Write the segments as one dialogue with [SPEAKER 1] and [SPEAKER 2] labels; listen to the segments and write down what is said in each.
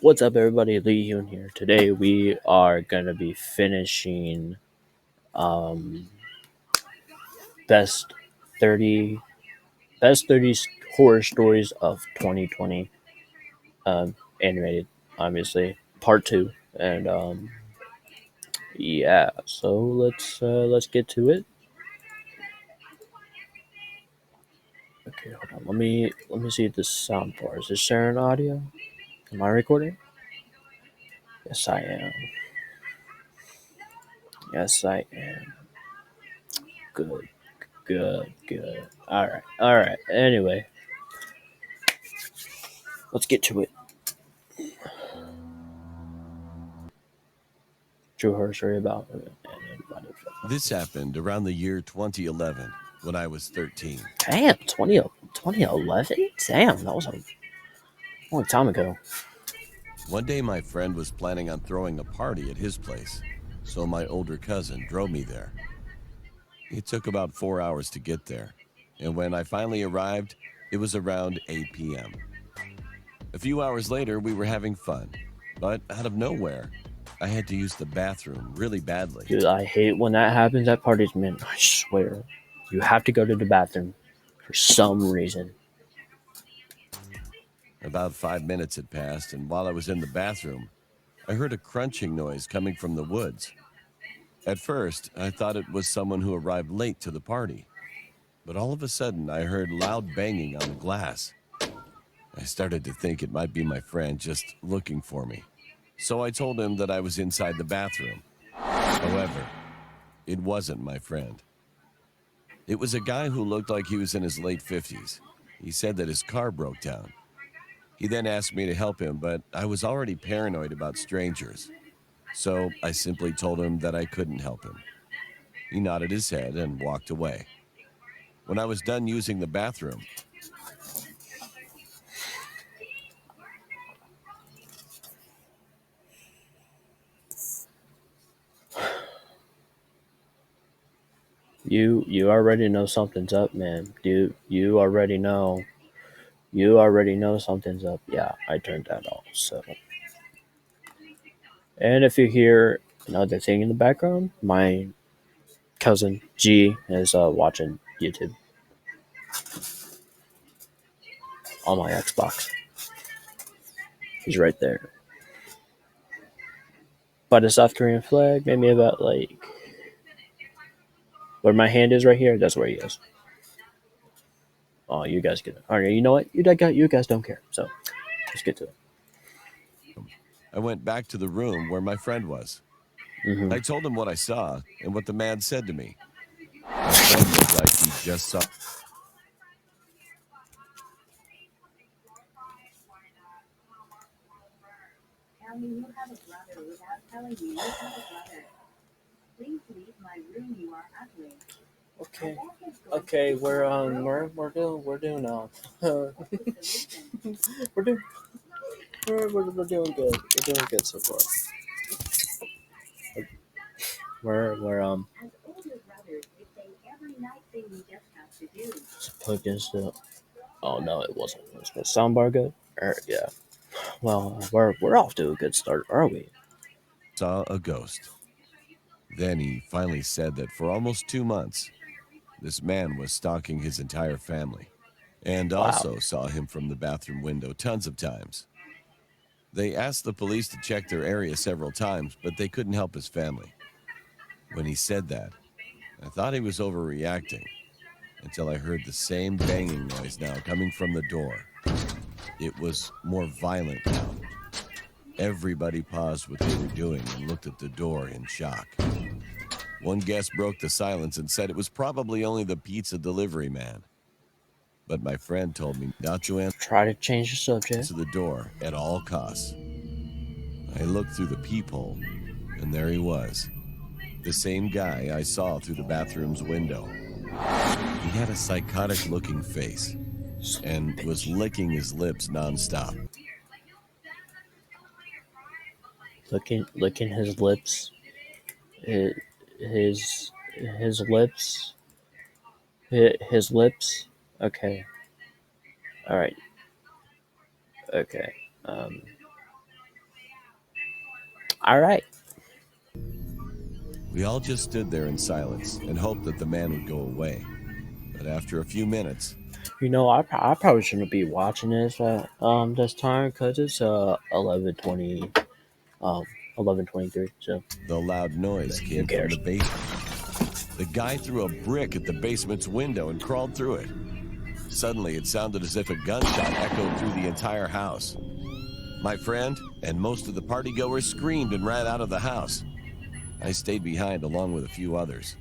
[SPEAKER 1] What's up, everybody? Hyun here. Today we are gonna be finishing um, best 30 best 30 horror stories of 2020, animated, obviously, part two. And yeah, so let's get to it. Okay, hold on. Let me see if this sound bar is this sharing audio. Am I recording? Yes, I am. Yes, I am. Good, good. All right. Anyway, let's get to it. True horror story about anybody.
[SPEAKER 2] This happened around the year 2011 when I was 13.
[SPEAKER 1] Damn, 2011? Damn, that was a long time ago.
[SPEAKER 2] One day, my friend was planning on throwing a party at his place, so my older cousin drove me there. It took about 4 hours to get there, and when I finally arrived, it was around 8 p.m. A few hours later, we were having fun, but out of nowhere, I had to use the bathroom really badly.
[SPEAKER 1] Dude, I hate when that happens at parties, man. I swear. You have to go to the bathroom for some reason.
[SPEAKER 2] About 5 minutes had passed, and while I was in the bathroom, I heard a crunching noise coming from the woods. At first, I thought it was someone who arrived late to the party, but all of a sudden I heard loud banging on the glass. I started to think it might be my friend just looking for me, so I told him that I was inside the bathroom. However, it wasn't my friend. It was a guy who looked like he was in his late 50s. He said that his car broke down. He then asked me to help him, but I was already paranoid about strangers, so I simply told him that I couldn't help him. He nodded his head and walked away. When I was done using the bathroom,
[SPEAKER 1] You already know something's up, man. Dude, you already know. You already know something's up. Yeah, I turned that off. So, and if you hear another thing in the background, my cousin G is watching YouTube on my Xbox. He's right there. By the South Korean flag, maybe about like where my hand is right here. That's where he is. Oh, you guys get it. All right, you know what? You guys don't care. So let's get to it.
[SPEAKER 2] I went back to the room where my friend was.
[SPEAKER 1] Hmm.
[SPEAKER 2] I told him what I saw and what the man said to me. My friend looked like he just saw.
[SPEAKER 3] Tell me you have a brother without telling me you have a brother. Please leave my room, you are ugly.
[SPEAKER 1] Okay. Okay, we're doing we're doing we're doing good. We're doing good so far. We're
[SPEAKER 3] As older brothers, they say every nice thing we just have to do.
[SPEAKER 1] plugged in still. Oh no, it wasn't. Was the soundbar good? Yeah. Well, we're off to a good start, are we?
[SPEAKER 2] Saw a ghost. Then he finally said that for almost 2 months, this man was stalking his entire family and
[SPEAKER 1] Wow.
[SPEAKER 2] also saw him from the bathroom window tons of times. They asked the police to check their area several times, but they couldn't help his family. When he said that, I thought he was overreacting until I heard the same banging noise now coming from the door. It was more violent now. Everybody paused what they were doing and looked at the door in shock. One guest broke the silence and said it was probably only the pizza delivery man. But my friend told me not to
[SPEAKER 1] Try to change the subject.
[SPEAKER 2] answer the door at all costs. I looked through the peephole, and there he was, the same guy I saw through the bathroom's window. He had a psychotic looking face and was licking his lips nonstop.
[SPEAKER 1] Licking his lips. His his lips. His lips. Okay. All right. Okay. Um. All right.
[SPEAKER 2] We all just stood there in silence and hoped that the man would go away. But after a few minutes,
[SPEAKER 1] I probably shouldn't be watching this at this time because it's 11:20 um 11:23. So
[SPEAKER 2] the loud noise
[SPEAKER 1] who
[SPEAKER 2] came from the
[SPEAKER 1] cares?
[SPEAKER 2] basement. The guy threw a brick at the basement's window and crawled through it. Suddenly, it sounded as if a gunshot echoed through the entire house. My friend and most of the partygoers screamed and ran out of the house. I stayed behind along with a few others.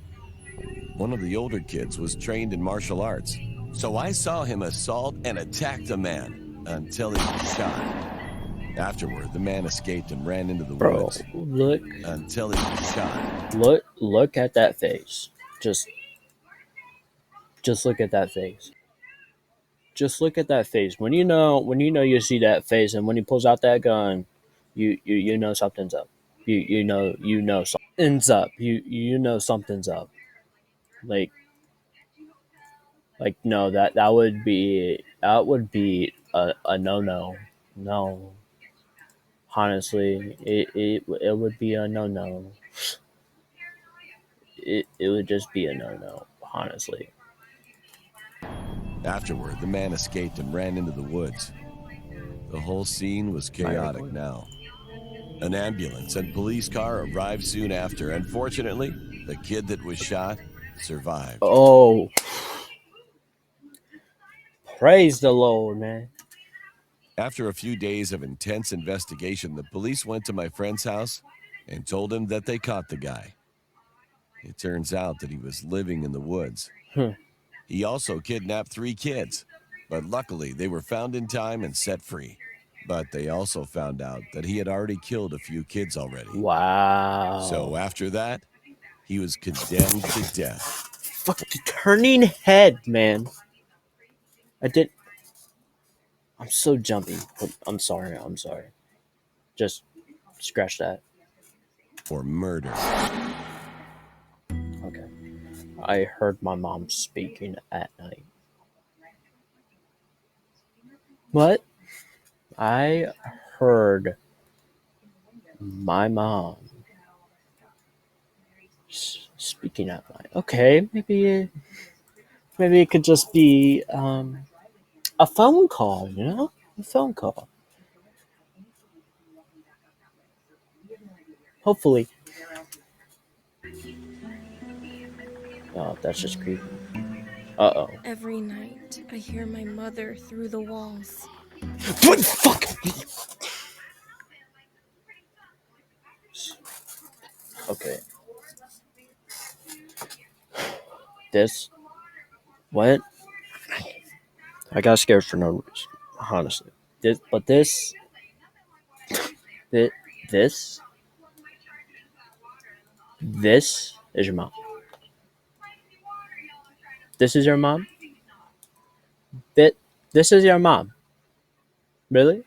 [SPEAKER 2] One of the older kids was trained in martial arts, so I saw him assault and attack the man until he was shot. Afterward, the man escaped and ran into the
[SPEAKER 1] Bro,
[SPEAKER 2] woods
[SPEAKER 1] look
[SPEAKER 2] until he was shot.
[SPEAKER 1] look at that face. Just look at that face. Just look at that face. When you see that face and when he pulls out that gun, you know something's up. You know something's up. You know something's up. Like no, that would be a no no. No. Honestly, it would be a no no. It would just be a no no, honestly.
[SPEAKER 2] Afterward, the man escaped and ran into the woods. The whole scene was chaotic now. An ambulance and police car arrived soon after, and fortunately, the kid that was shot survived.
[SPEAKER 1] Oh, praise the Lord, man.
[SPEAKER 2] After a few days of intense investigation, the police went to my friend's house and told him that they caught the guy. It turns out that he was living in the woods. He also kidnapped 3 kids, but luckily they were found in time and set free. But they also found out that he had already killed a few kids already.
[SPEAKER 1] Wow.
[SPEAKER 2] So after that, he was condemned to death.
[SPEAKER 1] Fucking turning head, man. I'm so jumpy. I'm sorry. Just scratch that.
[SPEAKER 2] For murder.
[SPEAKER 1] Okay. I heard my mom speaking at night. What? I heard my mom speaking at night. Okay, maybe it could just be a phone call, a phone call. Hopefully. Oh, that's just creepy. Uh-oh.
[SPEAKER 4] Every night, I hear my mother through the walls.
[SPEAKER 1] What the fuck? Okay. This went. I got scared for no reason, honestly. This, but this, this, this, this is your mom. This is your mom. This is your mom. Really?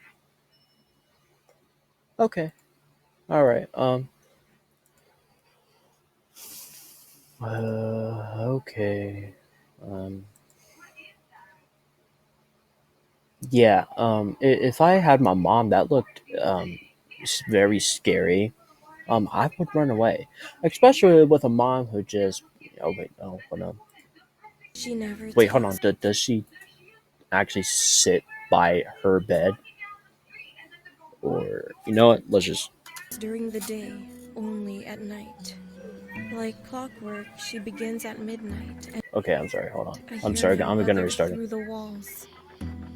[SPEAKER 1] Okay. All right. Okay. Um. Yeah. If I had my mom, that looked very scary. I would run away, especially with a mom who just. Oh wait, no, hold on.
[SPEAKER 4] She never
[SPEAKER 1] Wait, hold on.
[SPEAKER 4] talks
[SPEAKER 1] Does she actually sit by her bed, or you know what? Let's just.
[SPEAKER 4] during the day, only at night. Like clockwork, she begins at midnight, and
[SPEAKER 1] Okay, I'm sorry. Hold on.
[SPEAKER 4] I
[SPEAKER 1] I'm
[SPEAKER 4] hear
[SPEAKER 1] sorry.
[SPEAKER 4] my
[SPEAKER 1] I'm gonna
[SPEAKER 4] mother
[SPEAKER 1] restart it.
[SPEAKER 4] through the walls.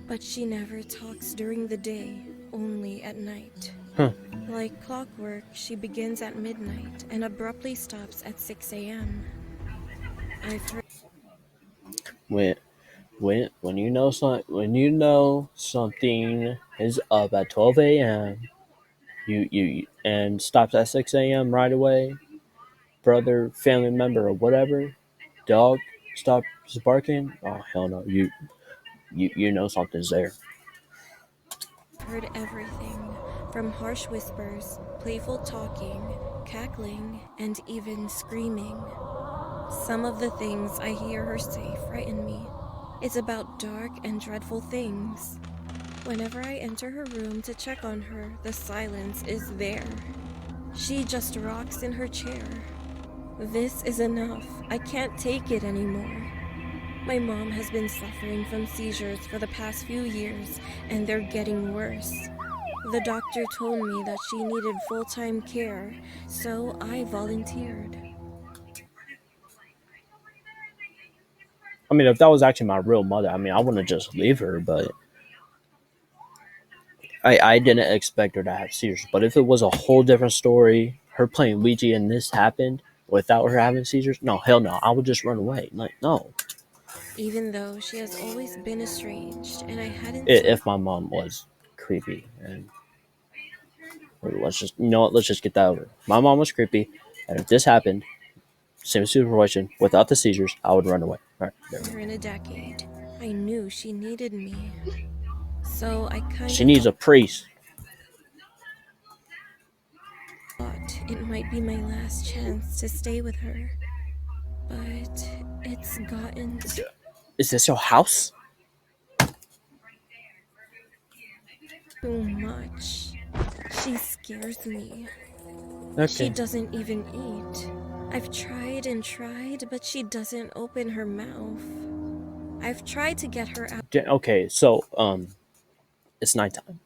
[SPEAKER 4] But she never talks during the day, only at night.
[SPEAKER 1] Huh.
[SPEAKER 4] Like clockwork, she begins at midnight and abruptly stops at 6 a.m. I've heard
[SPEAKER 1] When you know something is up at 12 a.m. You and stops at 6 a.m. right away. Brother, family member, or whatever, dog stops barking. Oh hell no! You know something's there.
[SPEAKER 4] heard everything from harsh whispers, playful talking, cackling, and even screaming. Some of the things I hear her say frighten me. It's about dark and dreadful things. Whenever I enter her room to check on her, the silence is there. She just rocks in her chair. This is enough. I can't take it anymore. My mom has been suffering from seizures for the past few years, and they're getting worse. The doctor told me that she needed full-time care, so I volunteered.
[SPEAKER 1] I mean, if that was actually my real mother, I mean, I wouldn't just leave her, but I didn't expect her to have seizures. But if it was a whole different story, her playing Ouija and this happened without her having seizures, no, hell no, I would just run away. Like, no.
[SPEAKER 4] Even though she has always been estranged, and I hadn't
[SPEAKER 1] If my mom was creepy, and let's just, you know what, let's just get that over. My mom was creepy, and if this happened, same situation, without the seizures, I would run away. All right, there we
[SPEAKER 4] told
[SPEAKER 1] go.
[SPEAKER 4] her in a decade, I knew she needed me. So I kind
[SPEAKER 1] She
[SPEAKER 4] of
[SPEAKER 1] needs a priest.
[SPEAKER 4] thought it might be my last chance to stay with her. But it's gotten
[SPEAKER 1] Is this your house?
[SPEAKER 4] too much. She scares me. She
[SPEAKER 1] Okay.
[SPEAKER 4] doesn't even eat. I've tried and tried, but she doesn't open her mouth. I've tried to get her
[SPEAKER 1] Okay, so it's nighttime,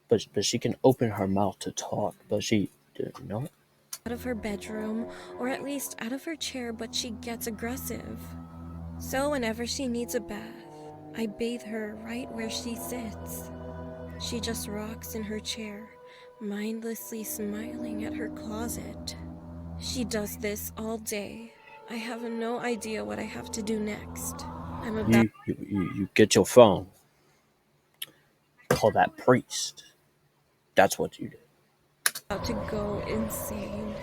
[SPEAKER 1] but she can open her mouth to talk, but she, you know,
[SPEAKER 4] out of her bedroom, or at least out of her chair, but she gets aggressive. So whenever she needs a bath, I bathe her right where she sits. She just rocks in her chair, mindlessly smiling at her closet. She does this all day. I have no idea what I have to do next. I'm about
[SPEAKER 1] you get your phone, call that priest. That's what you do.
[SPEAKER 4] to go insane.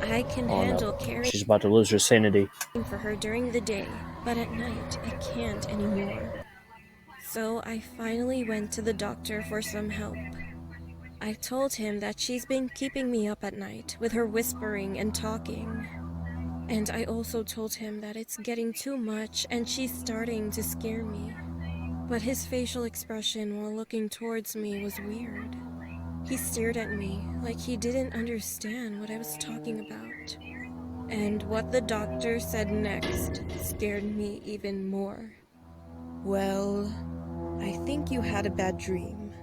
[SPEAKER 4] I can
[SPEAKER 1] Oh no,
[SPEAKER 4] handle caring
[SPEAKER 1] she's about to lose her sanity.
[SPEAKER 4] for her during the day, but at night I can't anymore. So I finally went to the doctor for some help. I told him that she's been keeping me up at night with her whispering and talking. And I also told him that it's getting too much and she's starting to scare me. But his facial expression while looking towards me was weird. He stared at me like he didn't understand what I was talking about. And what the doctor said next scared me even more. Well, I think you had a bad dream.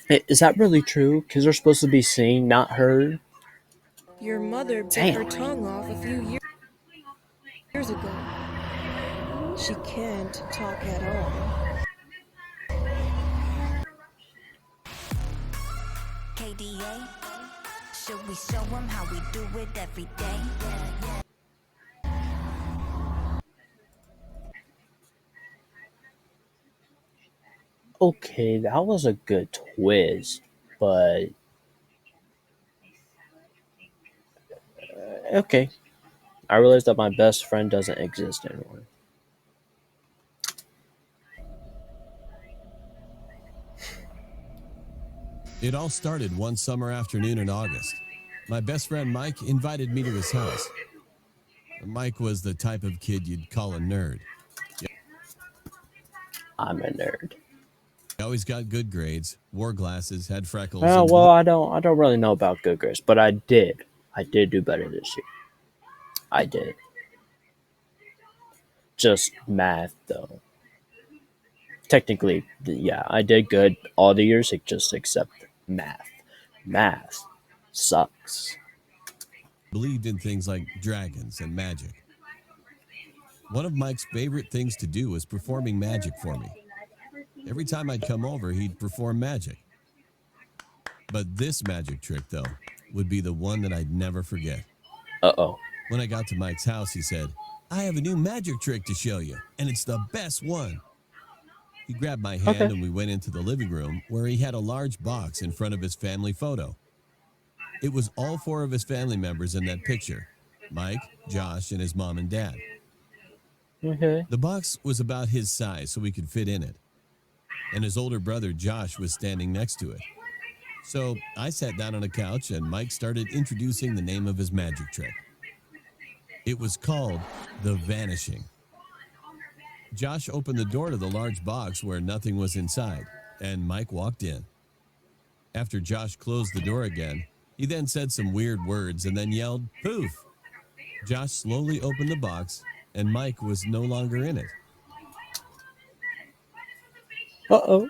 [SPEAKER 1] Hey, is that really true? Kids are supposed to be seen, not heard.
[SPEAKER 4] Your mother bit her
[SPEAKER 1] Damn.
[SPEAKER 4] tongue off a few years ago. She can't talk at all.
[SPEAKER 5] KDA, should we show them how we do it every day?
[SPEAKER 1] Okay, that was a good twist, but okay. I realized that my best friend doesn't exist anymore.
[SPEAKER 2] It all started one summer afternoon in August. My best friend Mike invited me to his house. Mike was the type of kid you'd call a nerd.
[SPEAKER 1] I'm a nerd.
[SPEAKER 2] He always got good grades, wore glasses, had freckles,
[SPEAKER 1] Oh
[SPEAKER 2] and
[SPEAKER 1] well, I don't really know about good grades, but I did. I did do better this year. I did. Just math though. Technically, yeah, I did good all the years, just except math. Math sucks.
[SPEAKER 2] believed in things like dragons and magic. One of Mike's favorite things to do was performing magic for me. Every time I'd come over, he'd perform magic. But this magic trick, though, would be the one that I'd never forget.
[SPEAKER 1] Uh-oh.
[SPEAKER 2] When I got to Mike's house, he said, "I have a new magic trick to show you, and it's the best one." He grabbed my hand
[SPEAKER 1] Okay.
[SPEAKER 2] and we went into the living room where he had a large box in front of his family photo. It was all four of his family members in that picture: Mike, Josh, and his mom and dad.
[SPEAKER 1] Okay.
[SPEAKER 2] The box was about his size so we could fit in it, and his older brother Josh was standing next to it. So I sat down on a couch and Mike started introducing the name of his magic trick. It was called the vanishing. Josh opened the door to the large box where nothing was inside, and Mike walked in. After Josh closed the door again, he then said some weird words and then yelled, "Poof!" Josh slowly opened the box, and Mike was no longer in it.
[SPEAKER 1] Uh-oh.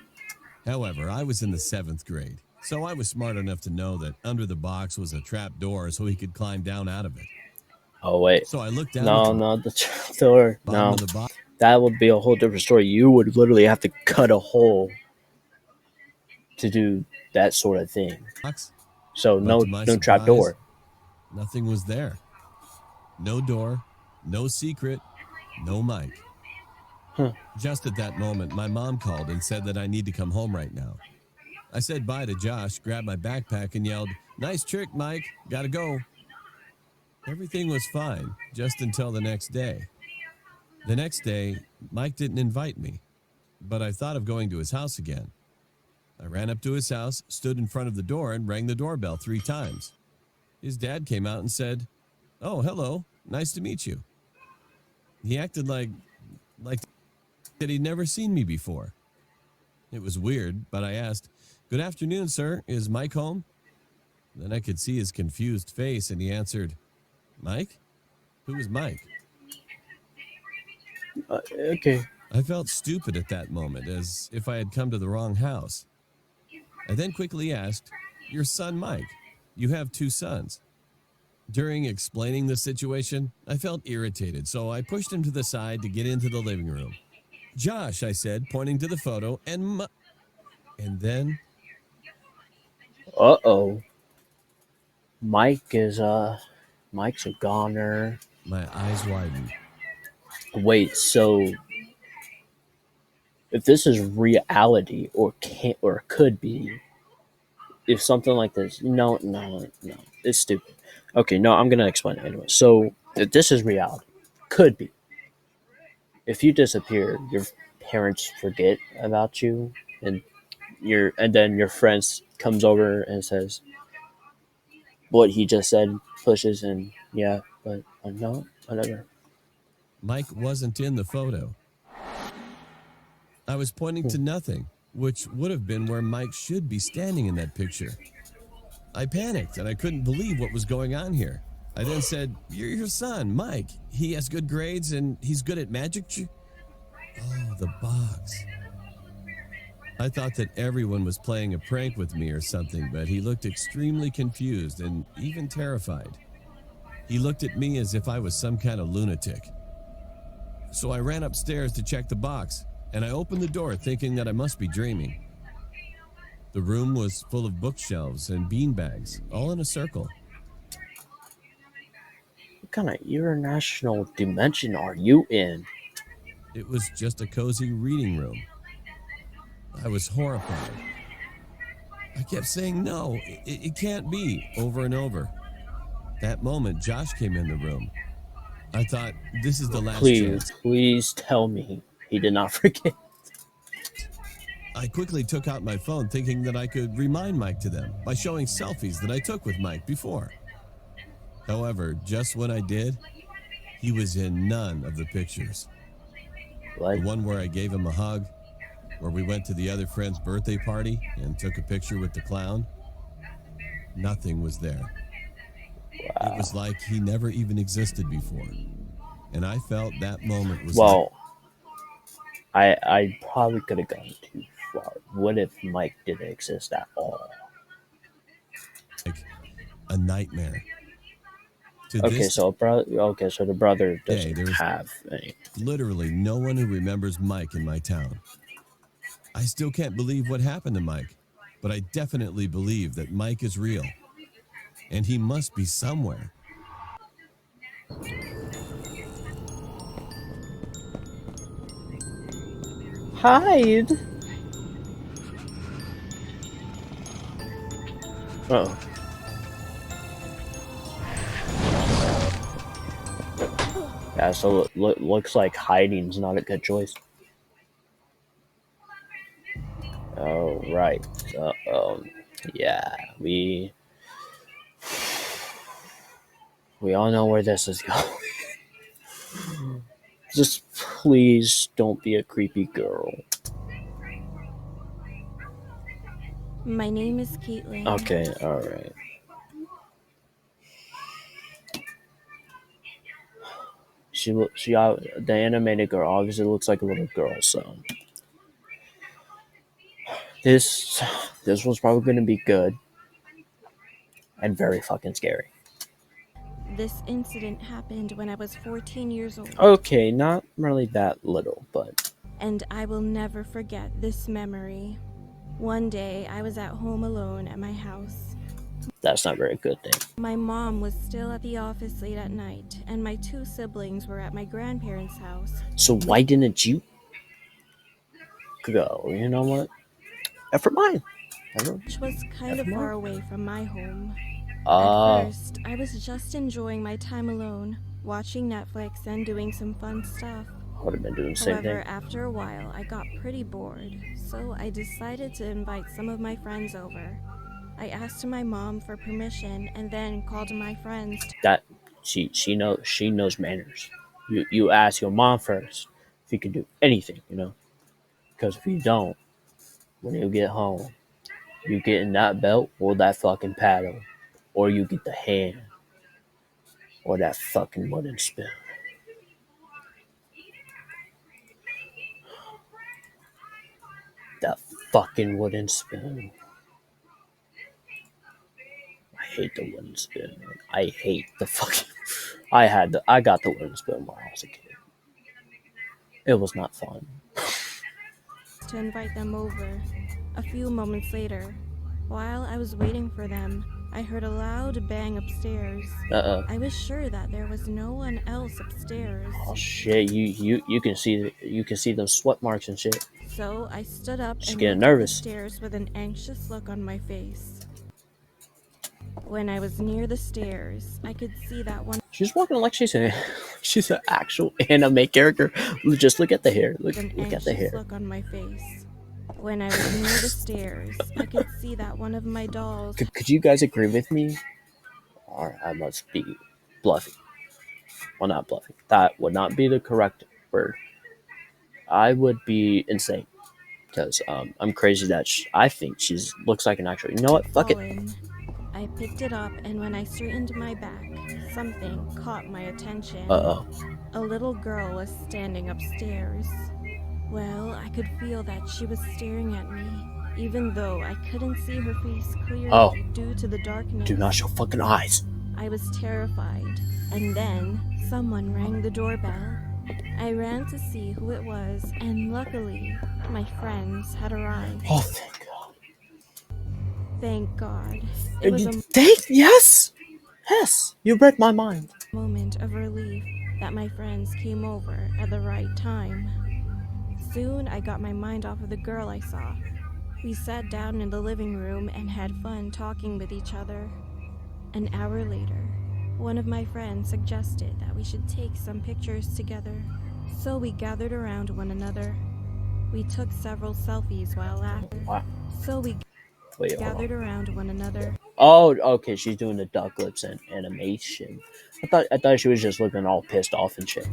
[SPEAKER 2] However, I was in the 7th grade, so I was smart enough to know that under the box was a trap door so he could climb down out of it.
[SPEAKER 1] Oh, wait.
[SPEAKER 2] So I looked down at
[SPEAKER 1] No,
[SPEAKER 2] the
[SPEAKER 1] no, the door.
[SPEAKER 2] bottom
[SPEAKER 1] No.
[SPEAKER 2] of the box.
[SPEAKER 1] That would be a whole different story. You would literally have to cut a hole to do that sort of thing. So
[SPEAKER 2] But
[SPEAKER 1] no,
[SPEAKER 2] to my
[SPEAKER 1] no trap
[SPEAKER 2] surprise,
[SPEAKER 1] door.
[SPEAKER 2] nothing was there. No door, no secret, no Mike.
[SPEAKER 1] Huh.
[SPEAKER 2] Just at that moment, my mom called and said that I need to come home right now. I said bye to Josh, grabbed my backpack, and yelled, "Nice trick, Mike. Gotta go." Everything was fine, just until the next day. The next day, Mike didn't invite me, but I thought of going to his house again. I ran up to his house, stood in front of the door, and rang the doorbell 3 times. His dad came out and said, "Oh, hello. Nice to meet you." He acted like that he'd never seen me before. It was weird, but I asked, "Good afternoon, sir. Is Mike home?" Then I could see his confused face, and he answered, "Mike? Who is Mike?"
[SPEAKER 1] Okay.
[SPEAKER 2] I felt stupid at that moment, as if I had come to the wrong house. I then quickly asked, "Your son Mike. You have 2 sons." During explaining the situation, I felt irritated, so I pushed him to the side to get into the living room. "Josh," I said, pointing to the photo, and then
[SPEAKER 1] Uh-oh. Mike's a goner.
[SPEAKER 2] my eyes widened.
[SPEAKER 1] Wait, so if this is reality or could be, if something like this, no, it's stupid. Okay, no, I'm gonna explain it anyway. So if this is reality, could be. If you disappear, your parents forget about you, and then your friends comes over and says what he just said, pushes, and yeah, but no, whatever.
[SPEAKER 2] Mike wasn't in the photo. I was pointing to nothing, which would have been where Mike should be standing in that picture. I panicked and I couldn't believe what was going on here. I then said, "You're your son, Mike. He has good grades and he's good at magic." Oh, the box. I thought that everyone was playing a prank with me or something, but he looked extremely confused and even terrified. He looked at me as if I was some kind of lunatic. So I ran upstairs to check the box, and I opened the door thinking that I must be dreaming. The room was full of bookshelves and beanbags, all in a circle.
[SPEAKER 1] What kind of international dimension are you in?
[SPEAKER 2] It was just a cozy reading room. I was horrified. I kept saying, "No, it can't be," over and over. That moment, Josh came in the room. I thought, this is the last chance.
[SPEAKER 1] Please tell me he did not forget.
[SPEAKER 2] I quickly took out my phone thinking that I could remind Mike to them by showing selfies that I took with Mike before. However, just when I did, he was in none of the pictures.
[SPEAKER 1] Like,
[SPEAKER 2] The one where I gave him a hug, where we went to the other friend's birthday party and took a picture with the clown, nothing was there. It was like he never even existed before. And I felt that moment was
[SPEAKER 1] well, I probably could have gone too far. What if Mike didn't exist at all?
[SPEAKER 2] like a nightmare. To
[SPEAKER 1] Okay,
[SPEAKER 2] this
[SPEAKER 1] so the brother
[SPEAKER 2] day,
[SPEAKER 1] doesn't
[SPEAKER 2] there is
[SPEAKER 1] have any.
[SPEAKER 2] literally no one who remembers Mike in my town. I still can't believe what happened to Mike, but I definitely believe that Mike is real. And he must be somewhere.
[SPEAKER 1] Hide. Oh. Yeah, so looks like hiding's not a good choice. Oh, right. Yeah, we all know where this is going. Just please don't be a creepy girl.
[SPEAKER 4] My name is Caitlin.
[SPEAKER 1] Okay, alright. The animated girl obviously looks like a little girl, so this was probably gonna be good and very fucking scary.
[SPEAKER 4] This incident happened when I was 14 years old.
[SPEAKER 1] Okay, not really that little, but
[SPEAKER 4] And I will never forget this memory. One day, I was at home alone at my house.
[SPEAKER 1] that's not a very good thing.
[SPEAKER 4] My mom was still at the office late at night, and my two siblings were at my grandparents' house.
[SPEAKER 1] So why didn't you go? You know what? Never mind.
[SPEAKER 4] Which was kind of far away from my home. At first, I was just enjoying my time alone, watching Netflix and doing some fun stuff.
[SPEAKER 1] I would have been doing the same
[SPEAKER 4] However,
[SPEAKER 1] thing.
[SPEAKER 4] after a while, I got pretty bored, so I decided to invite some of my friends over. I asked my mom for permission and then called my friends.
[SPEAKER 1] That she knows manners. You ask your mom first if you can do anything, you know. Because if you don't, when you get home, you get in that belt or that fucking paddle, or you get the hand or that fucking wooden spoon. That fucking wooden spoon. I hate the wooden spoon. I hate the fucking. I got the wooden spoon when I was a kid. It was not fun.
[SPEAKER 4] To invite them over. A few moments later, while I was waiting for them, I heard a loud bang upstairs. I was sure that there was no one else upstairs.
[SPEAKER 1] Oh shit! You can see those sweat marks and shit.
[SPEAKER 4] So I stood up
[SPEAKER 1] She's
[SPEAKER 4] and
[SPEAKER 1] getting
[SPEAKER 4] looked
[SPEAKER 1] nervous.
[SPEAKER 4] upstairs with an anxious look on my face. When I was near the stairs, I could see that one.
[SPEAKER 1] She's walking like she's an actual anime character. Just look at the hair. Look at the hair.
[SPEAKER 4] Look on my face. When I was near the stairs, I could see that one of my dolls.
[SPEAKER 1] Could you guys agree with me? Or I must be bluffing. Well, not bluffing. That would not be the correct word. I would be insane because I'm crazy that I think she's looks like an actual. You know what? Fuck it.
[SPEAKER 4] I picked it up, and when I straightened my back, something caught my attention.
[SPEAKER 1] Uh-oh.
[SPEAKER 4] A little girl was standing upstairs. Well, I could feel that she was staring at me, even though I couldn't see her face clearly due to the darkness.
[SPEAKER 1] Do not show fucking eyes.
[SPEAKER 4] I was terrified, and then someone rang the doorbell. I ran to see who it was, and luckily, my friends had arrived.
[SPEAKER 1] Oh, thank God.
[SPEAKER 4] Thank God.
[SPEAKER 1] It was yes! Yes! You read my mind.
[SPEAKER 4] Moment of relief that my friends came over at the right time. Soon I got my mind off of the girl I saw. We sat down in the living room and had fun talking with each other. An hour later, one of my friends suggested that we should take some pictures together. So we gathered around one another. We took several selfies while laughing.
[SPEAKER 1] Wow.
[SPEAKER 4] So we gathered around one another.
[SPEAKER 1] Oh, okay. She's doing the duck lips and animation. I thought she was just looking all pissed off and shit.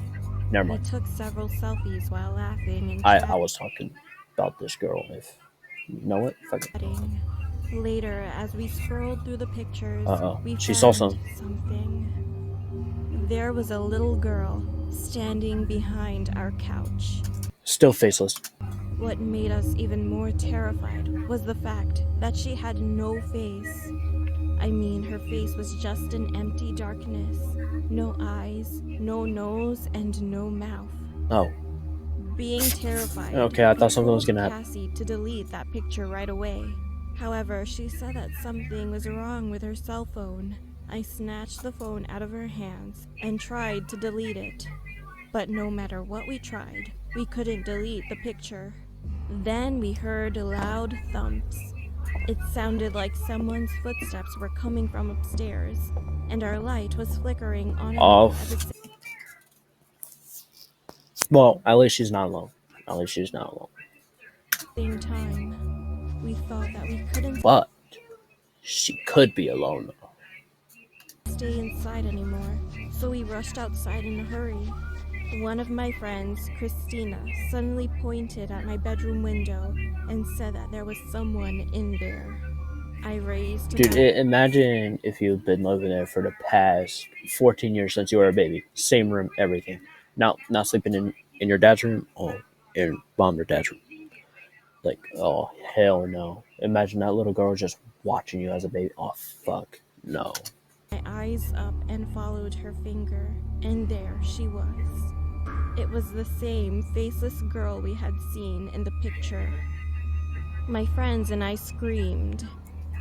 [SPEAKER 1] Never mind.
[SPEAKER 4] We took several selfies while laughing and
[SPEAKER 1] I was talking about this girl. If you know what, fuck it.
[SPEAKER 4] Later, as we scrolled through the pictures, we
[SPEAKER 1] she
[SPEAKER 4] found
[SPEAKER 1] saw
[SPEAKER 4] something. There was a little girl standing behind our couch.
[SPEAKER 1] Still faceless.
[SPEAKER 4] What made us even more terrified was the fact that she had no face. I mean, her face was just an empty darkness. No eyes, no nose, and no mouth.
[SPEAKER 1] Oh.
[SPEAKER 4] Being terrified.
[SPEAKER 1] Okay, I thought something was gonna happen.
[SPEAKER 4] Cassie to delete that picture right away. However, she said that something was wrong with her cell phone. I snatched the phone out of her hands and tried to delete it. But no matter what we tried, we couldn't delete the picture. Then we heard loud thumps. It sounded like someone's footsteps were coming from upstairs, and our light was flickering on and off at the
[SPEAKER 1] Well, at least she's not alone.
[SPEAKER 4] same time. We thought that we couldn't
[SPEAKER 1] But she could be alone though.
[SPEAKER 4] stay inside anymore, so we rushed outside in a hurry. One of my friends, Christina, suddenly pointed at my bedroom window and said that there was someone in there. I raised
[SPEAKER 1] Dude,
[SPEAKER 4] my
[SPEAKER 1] imagine if you've been living there for the past 14 years since you were a baby. Same room, everything. Not sleeping in your dad's room or in mom or dad's room. Like, oh, hell no. Imagine that little girl just watching you as a baby. Oh, fuck. No.
[SPEAKER 4] eyes up and followed her finger, and there she was. It was the same faceless girl we had seen in the picture. My friends and I screamed.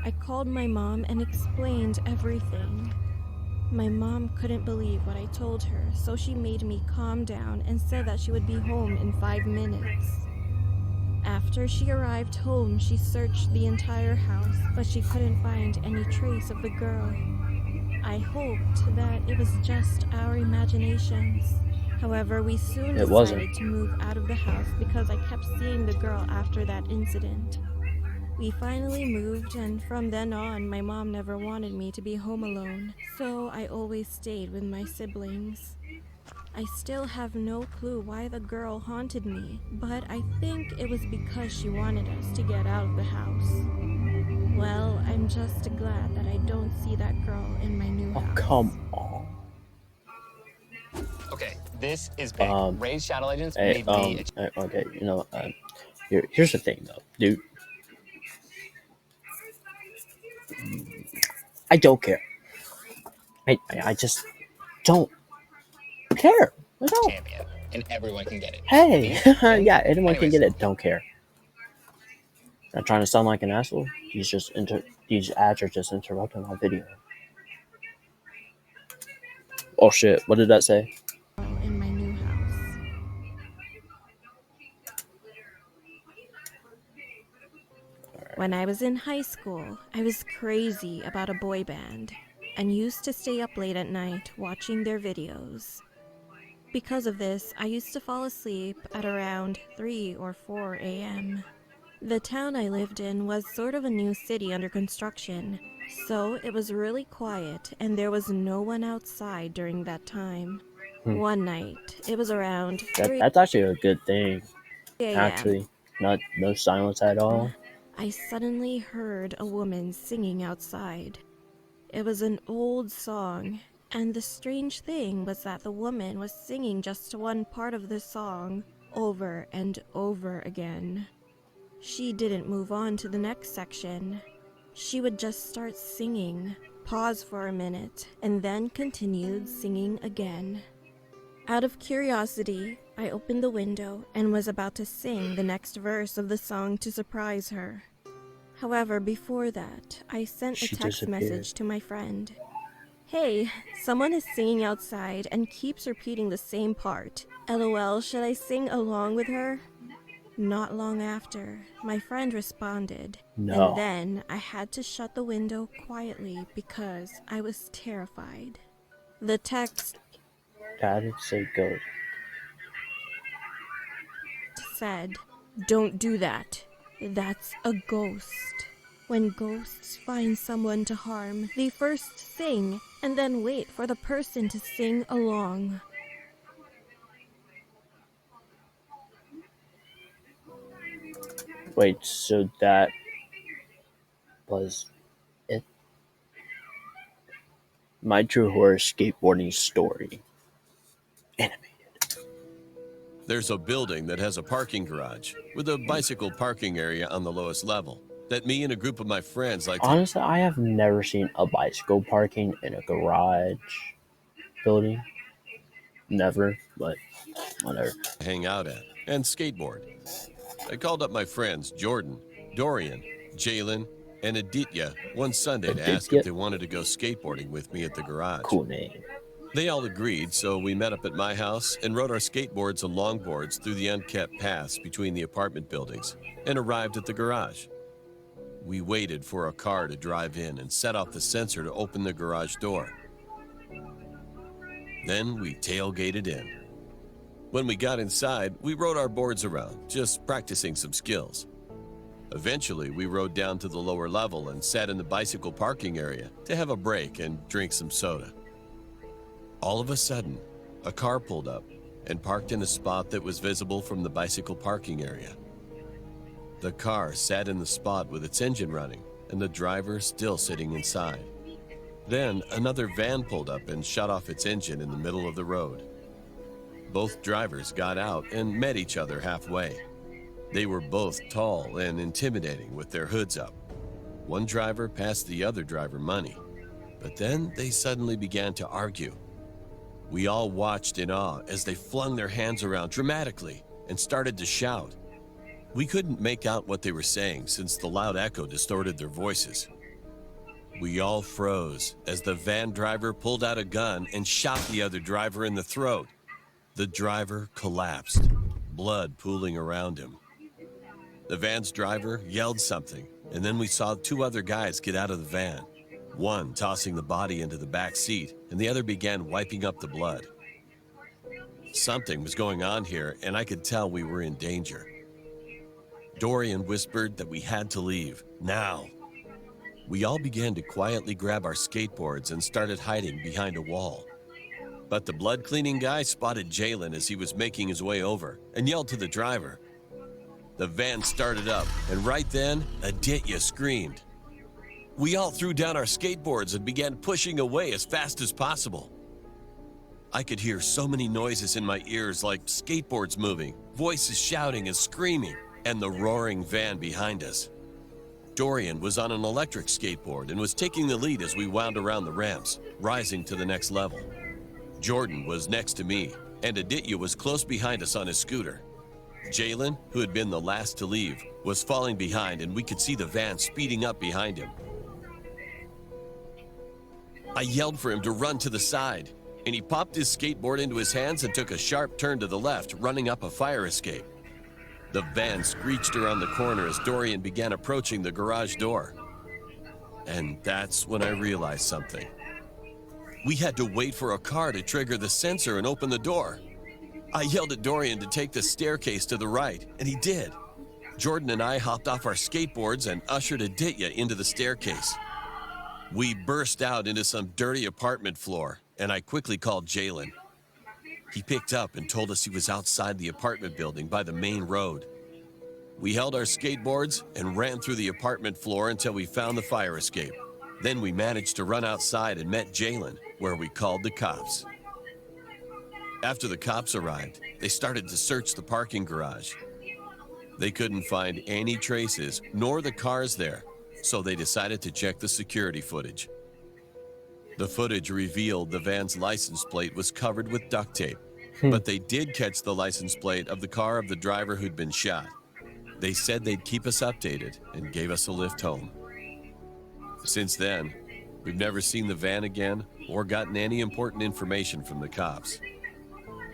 [SPEAKER 4] I called my mom and explained everything. My mom couldn't believe what I told her, so she made me calm down and said that she would be home in 5 minutes. After she arrived home, she searched the entire house, but she couldn't find any trace of the girl. I hoped that it was just our imaginations. However, we soon
[SPEAKER 1] It wasn't.
[SPEAKER 4] decided to move out of the house because I kept seeing the girl after that incident. We finally moved, and from then on, my mom never wanted me to be home alone, so I always stayed with my siblings. I still have no clue why the girl haunted me, but I think it was because she wanted us to get out of the house. Well, I'm just glad that I don't see that girl in my new
[SPEAKER 1] Oh,
[SPEAKER 4] house.
[SPEAKER 1] come on.
[SPEAKER 6] Okay, this is big. Ray's shadow agents
[SPEAKER 1] Hey,
[SPEAKER 6] made me
[SPEAKER 1] okay, here's the thing, though, dude. I don't care. I just don't care. I don't.
[SPEAKER 6] champion, and everyone can get it.
[SPEAKER 1] Hey,
[SPEAKER 6] Me?
[SPEAKER 1] yeah, anyone can
[SPEAKER 6] Anyways.
[SPEAKER 1] get it. Don't care. Not trying to sound like an asshole. These ads are just interrupting my video. Oh shit! What did that say?
[SPEAKER 4] In my new house. When I was in high school, I was crazy about a boy band and used to stay up late at night watching their videos. Because of this, I used to fall asleep at around 3 or 4 a.m. The town I lived in was sort of a new city under construction, so it was really quiet and there was no one outside during that time. One night, it was around 3
[SPEAKER 1] That's actually a good thing.
[SPEAKER 4] a.m.
[SPEAKER 1] Actually, no silence at all.
[SPEAKER 4] I suddenly heard a woman singing outside. It was an old song, and the strange thing was that the woman was singing just one part of the song over and over again. She didn't move on to the next section. She would just start singing, pause for a minute, and then continued singing again. Out of curiosity, I opened the window and was about to sing the next verse of the song to surprise her. However, before that, I sent a
[SPEAKER 1] She
[SPEAKER 4] text
[SPEAKER 1] disappeared.
[SPEAKER 4] message to my friend. Hey, someone is singing outside and keeps repeating the same part. LOL, should I sing along with her? Not long after, my friend responded,
[SPEAKER 1] No.
[SPEAKER 4] and then I had to shut the window quietly because I was terrified. The text
[SPEAKER 1] Dad say go.
[SPEAKER 4] said, "Don't do that. That's a ghost." When ghosts find someone to harm, they first sing and then wait for the person to sing along.
[SPEAKER 1] Wait, so that was it? My True Horror skateboarding story. Animated.
[SPEAKER 2] There's a building that has a parking garage with a bicycle parking area on the lowest level that me and a group of my friends like to
[SPEAKER 1] Honestly, I have never seen a bicycle parking in a garage building. Never, but whatever.
[SPEAKER 2] hang out at and skateboard. I called up my friends Jordan, Dorian, Jalen, and Aditya one Sunday to ask
[SPEAKER 1] Aditya?
[SPEAKER 2] if they wanted to go skateboarding with me at the garage.
[SPEAKER 1] Cool name.
[SPEAKER 2] They all agreed, so we met up at my house and rode our skateboards and longboards through the unkept paths between the apartment buildings and arrived at the garage. We waited for a car to drive in and set off the sensor to open the garage door. Then we tailgated in. When we got inside, we rode our boards around, just practicing some skills. Eventually, we rode down to the lower level and sat in the bicycle parking area to have a break and drink some soda. All of a sudden, a car pulled up, and parked in a spot that was visible from the bicycle parking area. The car sat in the spot with its engine running and the driver still sitting inside. Then another van pulled up and shut off its engine in the middle of the road. Both drivers got out and met each other halfway. They were both tall and intimidating with their hoods up. One driver passed the other driver money, but then they suddenly began to argue. We all watched in awe as they flung their hands around dramatically and started to shout. We couldn't make out what they were saying since the loud echo distorted their voices. We all froze as the van driver pulled out a gun and shot the other driver in the throat. The driver collapsed, blood pooling around him. The van's driver yelled something, and then we saw two other guys get out of the van, one tossing the body into the back seat, and the other began wiping up the blood. Something was going on here, and I could tell we were in danger. Dorian whispered that we had to leave, now. We all began to quietly grab our skateboards and started hiding behind a wall. But the blood-cleaning guy spotted Jalen as he was making his way over and yelled to the driver. The van started up, and right then, Aditya screamed. We all threw down our skateboards and began pushing away as fast as possible. I could hear so many noises in my ears, like skateboards moving, voices shouting and screaming, and the roaring van behind us. Dorian was on an electric skateboard and was taking the lead as we wound around the ramps, rising to the next level. Jordan was next to me, and Aditya was close behind us on his scooter. Jalen, who had been the last to leave, was falling behind, and we could see the van speeding up behind him. I yelled for him to run to the side, and he popped his skateboard into his hands and took a sharp turn to the left, running up a fire escape. The van screeched around the corner as Dorian began approaching the garage door. And that's when I realized something. We had to wait for a car to trigger the sensor and open the door. I yelled at Dorian to take the staircase to the right, and he did. Jordan and I hopped off our skateboards and ushered Aditya into the staircase. We burst out into some dirty apartment floor, and I quickly called Jalen. He picked up and told us he was outside the apartment building by the main road. We held our skateboards and ran through the apartment floor until we found the fire escape. Then we managed to run outside and met Jalen, where we called the cops. After the cops arrived, they started to search the parking garage. They couldn't find any traces, nor the cars there, so they decided to check the security footage. The footage revealed the van's license plate was covered with duct tape, but they did catch the license plate of the car of the driver who'd been shot. They said they'd keep us updated and gave us a lift home. Since then, we've never seen the van again or gotten any important information from the cops.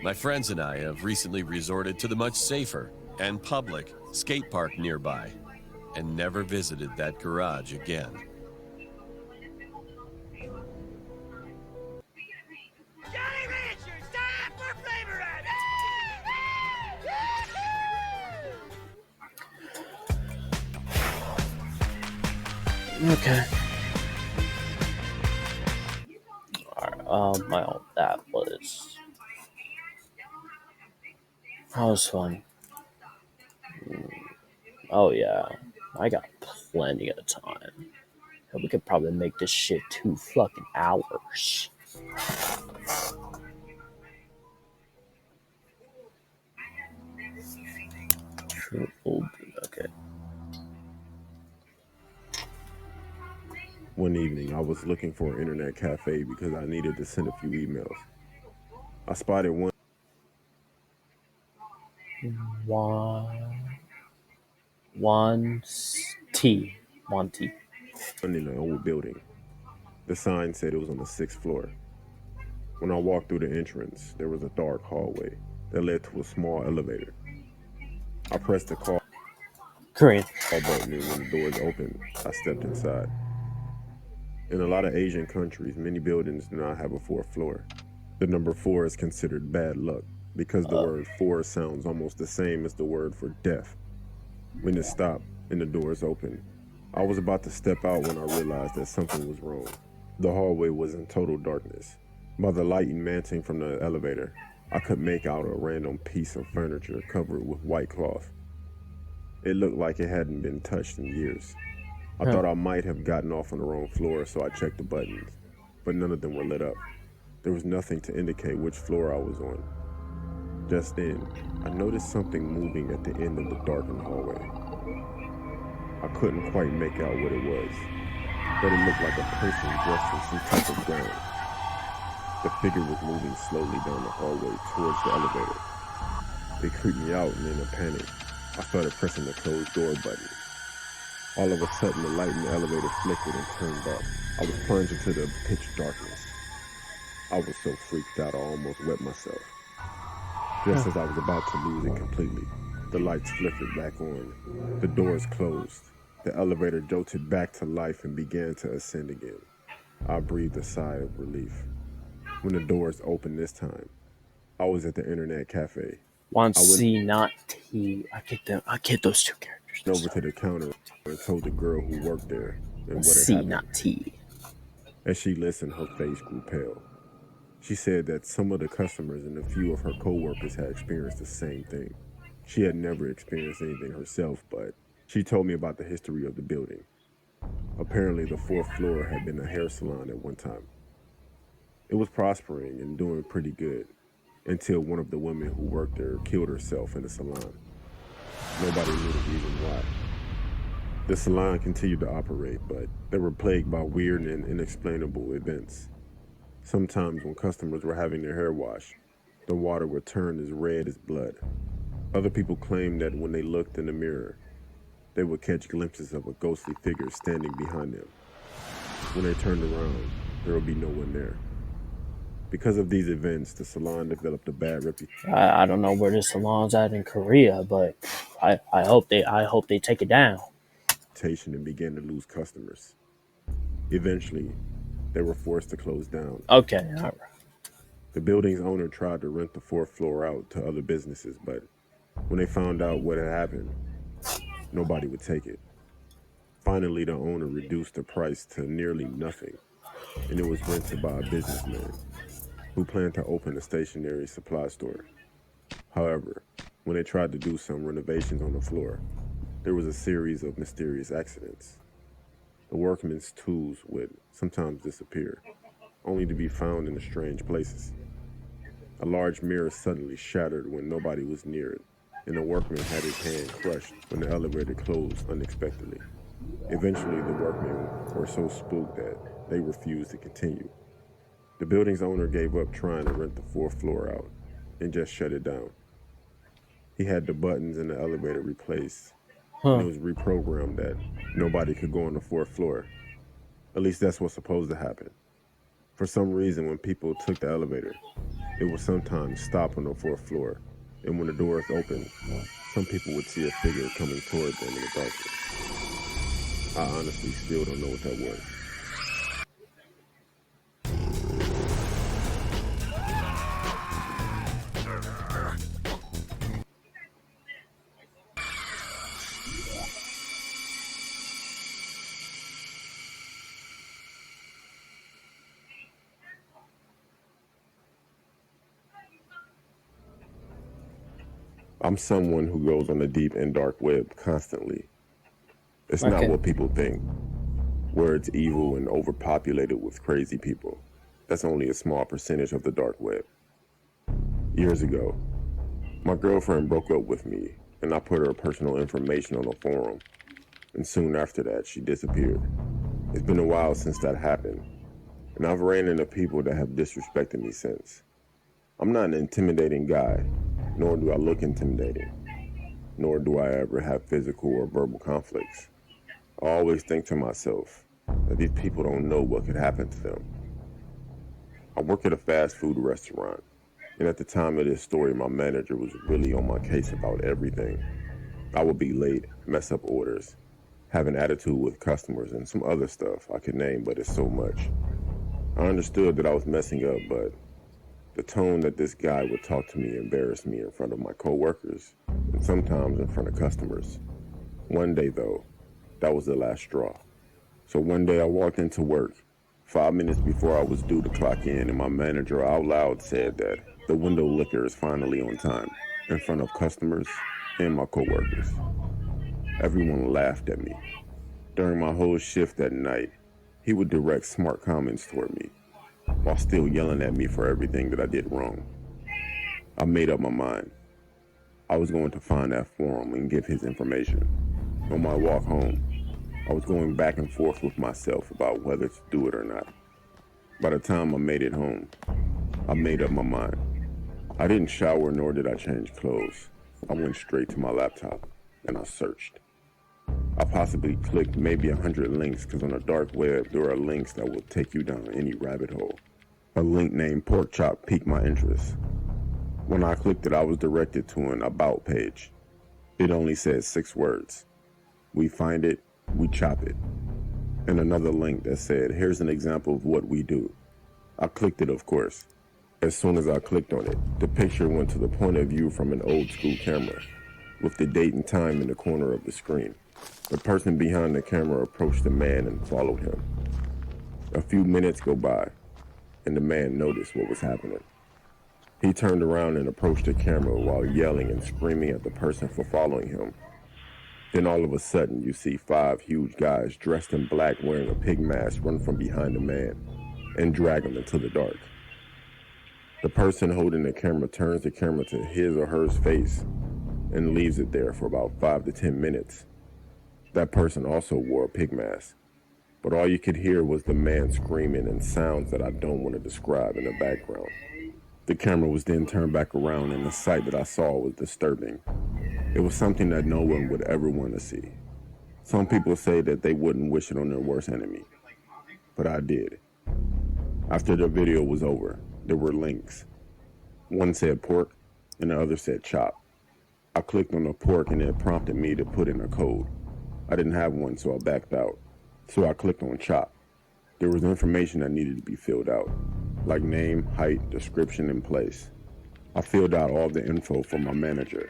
[SPEAKER 2] My friends and I have recently resorted to the much safer and public skate park nearby and never visited that garage again.
[SPEAKER 7] Johnny Ranchers, time for flavor ride.
[SPEAKER 1] Okay. Alright, well, that was fun. Oh yeah, I got plenty of time. We could probably make this shit 2 fucking hours. Okay.
[SPEAKER 8] One evening, I was looking for an internet cafe because I needed to send a few emails. I spotted one
[SPEAKER 1] Monty.
[SPEAKER 8] in an old building. The sign said it was on the 6th floor. When I walked through the entrance, there was a dark hallway that led to a small elevator. I pressed the call
[SPEAKER 1] Korean
[SPEAKER 8] button, and when the doors opened, I stepped inside. In a lot of Asian countries, many buildings do not have a 4th floor. The number 4 is considered bad luck because the word 4 sounds almost the same as the word for death. When it stopped and the doors opened, I was about to step out when I realized that something was wrong. The hallway was in total darkness. By the light emanting from the elevator, I could make out a random piece of furniture covered with white cloth. It looked like it hadn't been touched in years. I thought I might have gotten off on the wrong floor, so I checked the buttons, but none of them were lit up. There was nothing to indicate which floor I was on. Just then, I noticed something moving at the end of the darkened hallway. I couldn't quite make out what it was, but it looked like a person dressed in some type of gown. The figure was moving slowly down the hallway towards the elevator. It creeped me out, and in a panic, I started pressing the closed door button. All of a sudden, the light in the elevator flickered and turned off. I was plunged into the pitch darkness. I was so freaked out, I almost wet myself. Just as I was about to lose it completely, the lights flickered back on. The doors closed. The elevator jolted back to life and began to ascend again. I breathed a sigh of relief. When the doors opened this time, I was at the internet cafe.
[SPEAKER 1] Want C, not T. I get those two characters.
[SPEAKER 8] Over to the counter and told the girl who worked there and what had
[SPEAKER 1] C,
[SPEAKER 8] happened.
[SPEAKER 1] not T.
[SPEAKER 8] As she listened, her face grew pale. She said that some of the customers and a few of her co-workers had experienced the same thing. She had never experienced anything herself, but she told me about the history of the building. Apparently, the 4th floor had been a hair salon at one time. It was prospering and doing pretty good until one of the women who worked there killed herself in the salon. Nobody knew the reason why. The salon continued to operate, but they were plagued by weird and inexplainable events. Sometimes when customers were having their hair washed, the water would turn as red as blood. Other people claimed that when they looked in the mirror, they would catch glimpses of a ghostly figure standing behind them. When they turned around, there would be no one there. Because of these events, the salon developed a bad reputation.
[SPEAKER 1] I don't know where the salon's at in Korea, but I hope they take it down.
[SPEAKER 8] And began to lose customers. Eventually, they were forced to close down.
[SPEAKER 1] Okay, all right.
[SPEAKER 8] The building's owner tried to rent the 4th floor out to other businesses, but when they found out what had happened, nobody would take it. Finally, the owner reduced the price to nearly nothing, and it was rented by a businessman who planned to open a stationery supply store. However, when they tried to do some renovations on the floor, there was a series of mysterious accidents. The workmen's tools would sometimes disappear, only to be found in strange places. A large mirror suddenly shattered when nobody was near it, and a workman had his hand crushed when the elevator closed unexpectedly. Eventually, the workmen were so spooked that they refused to continue. The building's owner gave up trying to rent the 4th floor out and just shut it down. He had the buttons in the elevator replaced, and it was reprogrammed that nobody could go on the 4th floor. At least that's what's supposed to happen. For some reason, when people took the elevator, it would sometimes stop on the 4th floor, and when the doors opened, some people would see a figure coming toward them in the darkness. I honestly still don't know what that was. I'm someone who goes on the deep and dark web constantly. It's not what people think, where it's evil and overpopulated with crazy people. That's only a small percentage of the dark web. Years ago, my girlfriend broke up with me, and I put her personal information on a forum, and soon after that, she disappeared. It's been a while since that happened, and I've ran into people that have disrespected me since. I'm not an intimidating guy, nor do I look intimidating, nor do I ever have physical or verbal conflicts. I always think to myself that these people don't know what could happen to them. I work at a fast food restaurant, and at the time of this story, my manager was really on my case about everything. I would be late, mess up orders, have an attitude with customers, and some other stuff I could name, but it's so much. I understood that I was messing up, but the tone that this guy would talk to me embarrassed me in front of my coworkers, and sometimes in front of customers. One day, though, that was the last straw. So one day I walked into work, 5 minutes before I was due to clock in, and my manager out loud said that the window liquor is finally on time, in front of customers and my coworkers. Everyone laughed at me. During my whole shift that night, he would direct smart comments toward me, while still yelling at me for everything that I did wrong. I made up my mind. I was going to find that forum and give his information. On my walk home, I was going back and forth with myself about whether to do it or not. By the time I made it home, I made up my mind. I didn't shower nor did I change clothes. I went straight to my laptop and I searched. I possibly clicked maybe 100 links because on the dark web there are links that will take you down any rabbit hole. A link named Pork Chop piqued my interest. When I clicked it, I was directed to an About page. It only said 6 words. We find it, we chop it. And another link that said, here's an example of what we do. I clicked it, of course. As soon as I clicked on it, the picture went to the point of view from an old school camera, with the date and time in the corner of the screen. The person behind the camera approached the man and followed him. A few minutes go by, and the man noticed what was happening. He turned around and approached the camera while yelling and screaming at the person for following him. Then all of a sudden, you see 5 huge guys dressed in black wearing a pig mask run from behind the man and drag him into the dark. The person holding the camera turns the camera to his or her face and leaves it there for about 5 to 10 minutes. That person also wore a pig mask, but all you could hear was the man screaming and sounds that I don't want to describe in the background. The camera was then turned back around and the sight that I saw was disturbing. It was something that no one would ever want to see. Some people say that they wouldn't wish it on their worst enemy, but I did. After the video was over, there were links. One said pork and the other said chop. I clicked on the pork and it prompted me to put in a code. I didn't have one, so I backed out. So I clicked on chop. There was information that needed to be filled out, like name, height, description, and place. I filled out all the info for my manager.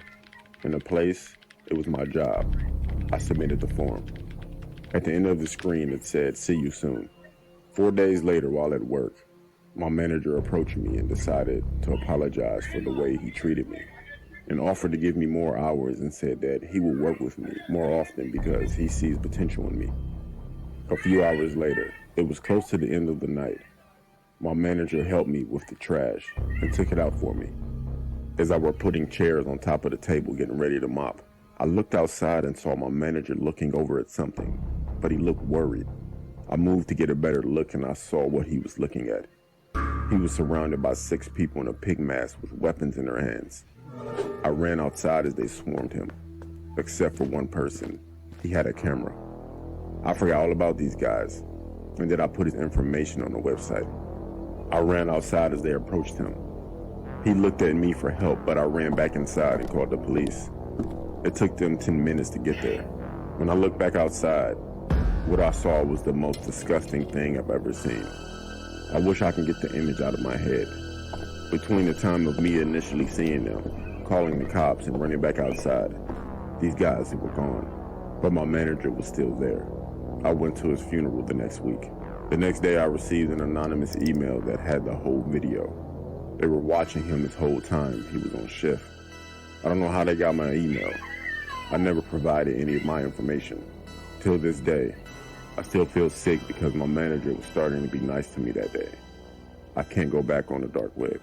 [SPEAKER 8] In the place, it was my job. I submitted the form. At the end of the screen, it said, see you soon. 4 days later, while at work, my manager approached me and decided to apologize for the way he treated me and offered to give me more hours and said that he will work with me more often because he sees potential in me. A few hours later, it was close to the end of the night. My manager helped me with the trash and took it out for me. As I were putting chairs on top of the table getting ready to mop, I looked outside and saw my manager looking over at something, but he looked worried. I moved to get a better look and I saw what he was looking at. He was surrounded by 6 people in a pig mask with weapons in their hands. I ran outside as they swarmed him, except for one person. He had a camera. I forgot all about these guys, and then I put his information on the website. I ran outside as they approached him. He looked at me for help, but I ran back inside and called the police. It took them 10 minutes to get there. When I looked back outside, what I saw was the most disgusting thing I've ever seen. I wish I could get the image out of my head. Between the time of me initially seeing them, calling the cops, and running back outside, these guys were gone, but my manager was still there. I went to his funeral the next week. The next day I received an anonymous email that had the whole video. They were watching him this whole time he was on shift. I don't know how they got my email. I never provided any of my information. Till this day, I still feel sick because my manager was starting to be nice to me that day. I can't go back on the dark web.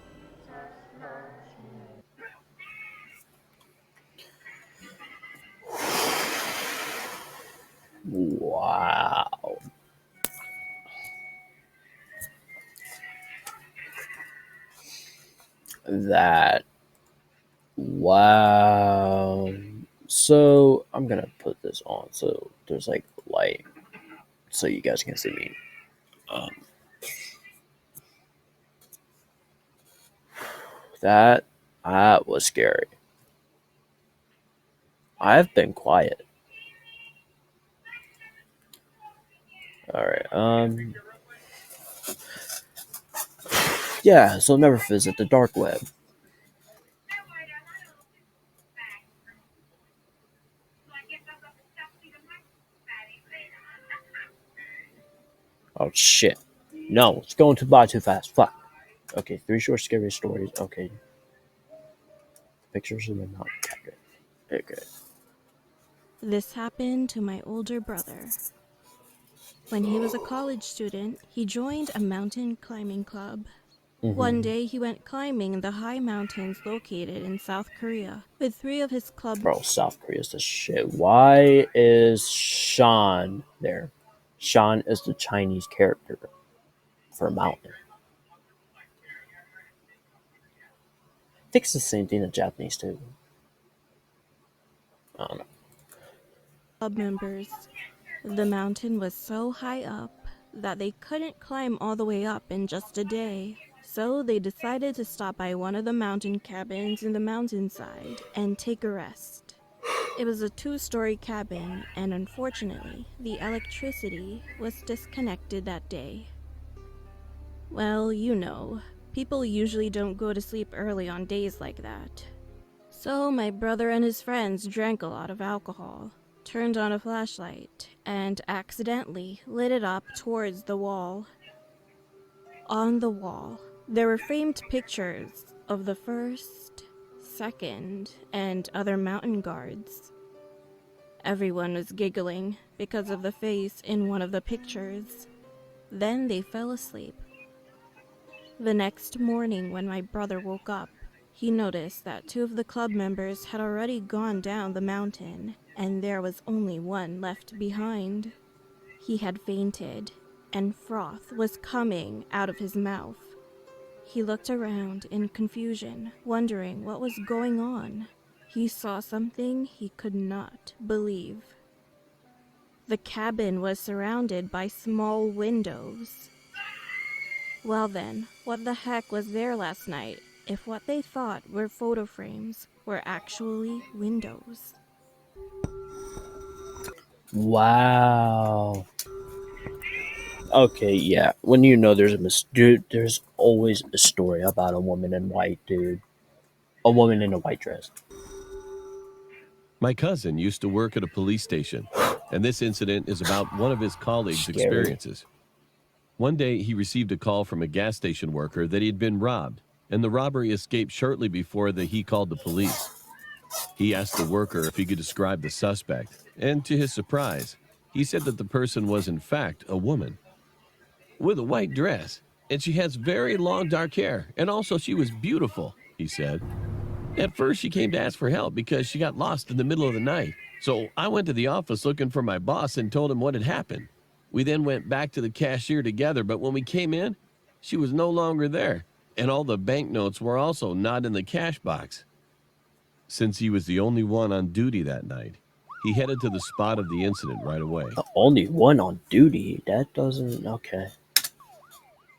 [SPEAKER 1] Wow. Wow. So I'm gonna put this on so there's like light so you guys can see me. That was scary. I've been quiet. All right. Yeah. So never visit the dark web. Oh shit. No, it's going too by too fast. Fuck. Okay, 3 short scary stories. Okay. Pictures of the mountain cabin. Okay.
[SPEAKER 4] This happened to my older brother. When he was a college student, he joined a mountain climbing club. One day, he went climbing in the high mountains located in South Korea with 3 of his club.
[SPEAKER 1] Bro, South Korea's the shit. Why is Sean there? Sean is the Chinese character for mountain. I think it's the same thing in Japanese too. I don't know.
[SPEAKER 4] Club members. The mountain was so high up that they couldn't climb all the way up in just a day. So they decided to stop by one of the mountain cabins in the mountainside and take a rest. It was a 2-story cabin, and unfortunately, the electricity was disconnected that day. Well, you know, people usually don't go to sleep early on days like that. So my brother and his friends drank a lot of alcohol, turned on a flashlight, and accidentally lit it up towards the wall. On the wall, there were framed pictures of the 1st, 2nd, and other mountain guards. Everyone was giggling because of the face in one of the pictures. Then they fell asleep. The next morning, when my brother woke up, he noticed that 2 of the club members had already gone down the mountain, and there was only one left behind. He had fainted, and froth was coming out of his mouth. He looked around in confusion, wondering what was going on. He saw something he could not believe. The cabin was surrounded by small windows. Well then, what the heck was there last night if what they thought were photo frames were actually windows?
[SPEAKER 1] Wow. Okay, yeah. When you know dude, there's always a story about a woman in white, dude. A woman in a white dress.
[SPEAKER 2] My cousin used to work at a police station, and this incident is about one of his colleagues'
[SPEAKER 1] Scary.
[SPEAKER 2] experiences. One day, he received a call from a gas station worker that he had been robbed, and the robbery escaped shortly before he called the police. He asked the worker if he could describe the suspect, and to his surprise, he said that the person was in fact a woman with a white dress, and she has very long dark hair, and also she was beautiful, he said. At first, she came to ask for help because she got lost in the middle of the night. So I went to the office looking for my boss and told him what had happened. We then went back to the cashier together, but when we came in, she was no longer there, and all the banknotes were also not in the cash box. Since he was the only one on duty that night, he headed to the spot of the incident right away.
[SPEAKER 1] The only one on duty? That doesn't... Okay.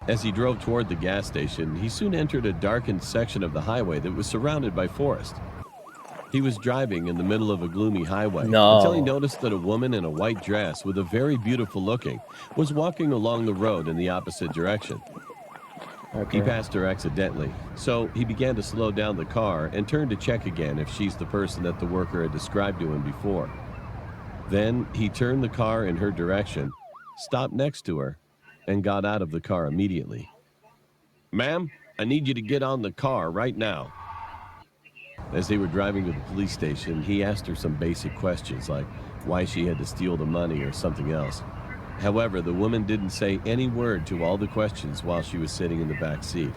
[SPEAKER 2] As he drove toward the gas station, he soon entered a darkened section of the highway that was surrounded by forest. He was driving in the middle of a gloomy highway until he noticed that a woman in a white dress with a very beautiful looking was walking along the road in the opposite direction. Okay. He passed her accidentally, so he began to slow down the car and turned to check again if she's the person that the worker had described to him before. Then he turned the car in her direction, stopped next to her, and got out of the car immediately. "Ma'am, I need you to get on the car right now." As they were driving to the police station, he asked her some basic questions like why she had to steal the money or something else. However, the woman didn't say any word to all the questions while she was sitting in the back seat.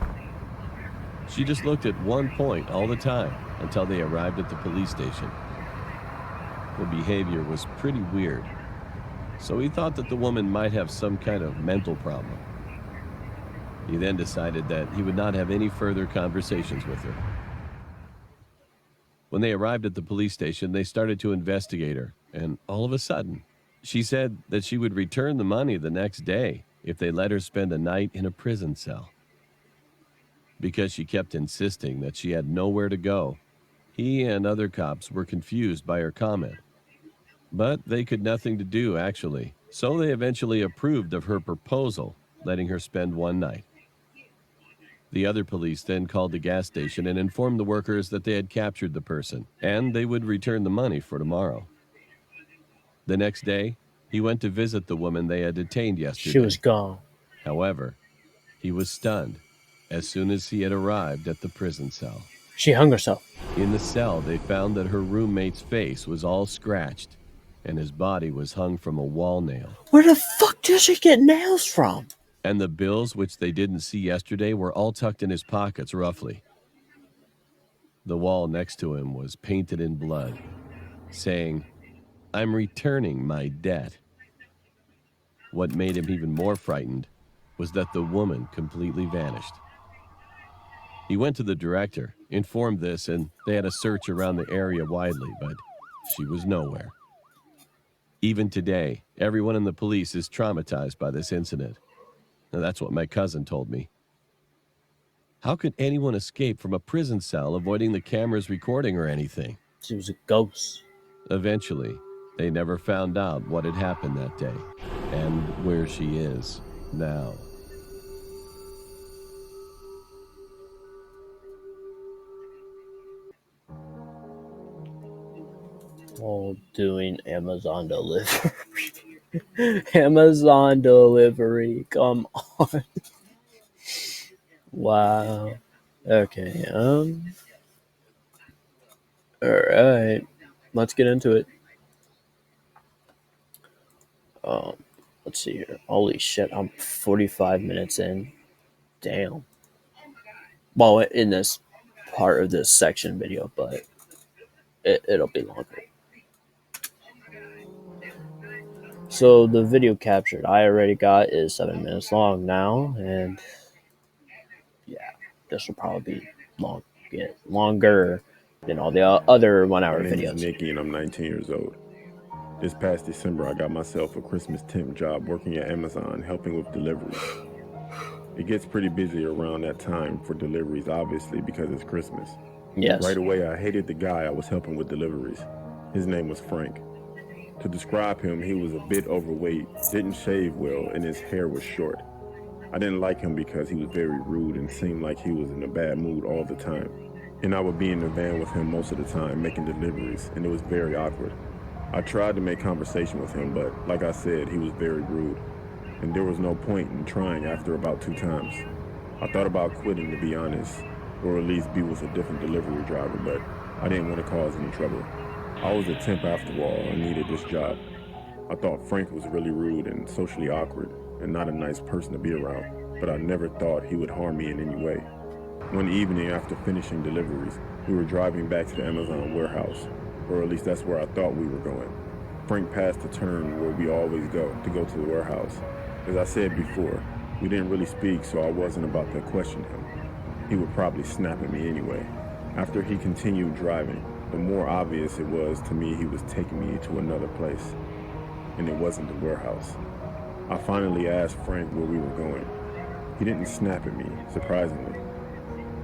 [SPEAKER 2] She just looked at one point all the time until they arrived at the police station. Her behavior was pretty weird, so he thought that the woman might have some kind of mental problem. He then decided that he would not have any further conversations with her. When they arrived at the police station, they started to investigate her, and all of a sudden, she said that she would return the money the next day if they let her spend a night in a prison cell. Because she kept insisting that she had nowhere to go, he and other cops were confused by her comment. But they could nothing to do, actually, so they eventually approved of her proposal, letting her spend one night. The other police then called the gas station and informed the workers that they had captured the person, and they would return the money for tomorrow. The next day, he went to visit the woman they had detained yesterday.
[SPEAKER 1] She was gone.
[SPEAKER 2] However, he was stunned as soon as he had arrived at the prison cell.
[SPEAKER 1] She hung herself.
[SPEAKER 2] In the cell, they found that her roommate's face was all scratched, and his body was hung from a wall nail.
[SPEAKER 1] Where the fuck does she get nails from?
[SPEAKER 2] And the bills, which they didn't see yesterday, were all tucked in his pockets, roughly. The wall next to him was painted in blood, saying, "I'm returning my debt." What made him even more frightened was that the woman completely vanished. He went to the director, informed this, and they had a search around the area widely, but she was nowhere. Even today, everyone in the police is traumatized by this incident. And that's what my cousin told me. How could anyone escape from a prison cell avoiding the cameras recording or anything?
[SPEAKER 1] She was a ghost.
[SPEAKER 2] Eventually, they never found out what had happened that day and where she is now.
[SPEAKER 1] All doing Amazon delivery. Amazon delivery. Come on. Wow. Okay. Alright. Let's get into it. Let's see here. Holy shit, I'm 45 minutes in. Damn. Well, in this part of this section video, but it'll be longer. So the video captured I already got is 7 minutes long now, and yeah, this will probably be longer than all the other 1 hour
[SPEAKER 8] My name
[SPEAKER 1] videos.
[SPEAKER 8] is Nikki, and I'm 19 years old. This past December, I got myself a Christmas temp job working at Amazon, helping with deliveries. It gets pretty busy around that time for deliveries, obviously, because it's Christmas.
[SPEAKER 1] Yes.
[SPEAKER 8] Right away, I hated the guy I was helping with deliveries. His name was Frank. To describe him, he was a bit overweight, didn't shave well, and his hair was short. I didn't like him because he was very rude and seemed like he was in a bad mood all the time. And I would be in the van with him most of the time, making deliveries, and it was very awkward. I tried to make conversation with him, but like I said, he was very rude. And there was no point in trying after about 2 times. I thought about quitting, to be honest, or at least be with a different delivery driver, but I didn't want to cause any trouble. I was a temp after all, and needed this job. I thought Frank was really rude and socially awkward, and not a nice person to be around, but I never thought he would harm me in any way. One evening after finishing deliveries, we were driving back to the Amazon warehouse, or at least that's where I thought we were going. Frank passed the turn where we always go to the warehouse. As I said before, we didn't really speak, so I wasn't about to question him. He would probably snap at me anyway. After he continued driving, the more obvious it was to me he was taking me to another place, and it wasn't the warehouse. I finally asked Frank where we were going. He didn't snap at me, surprisingly.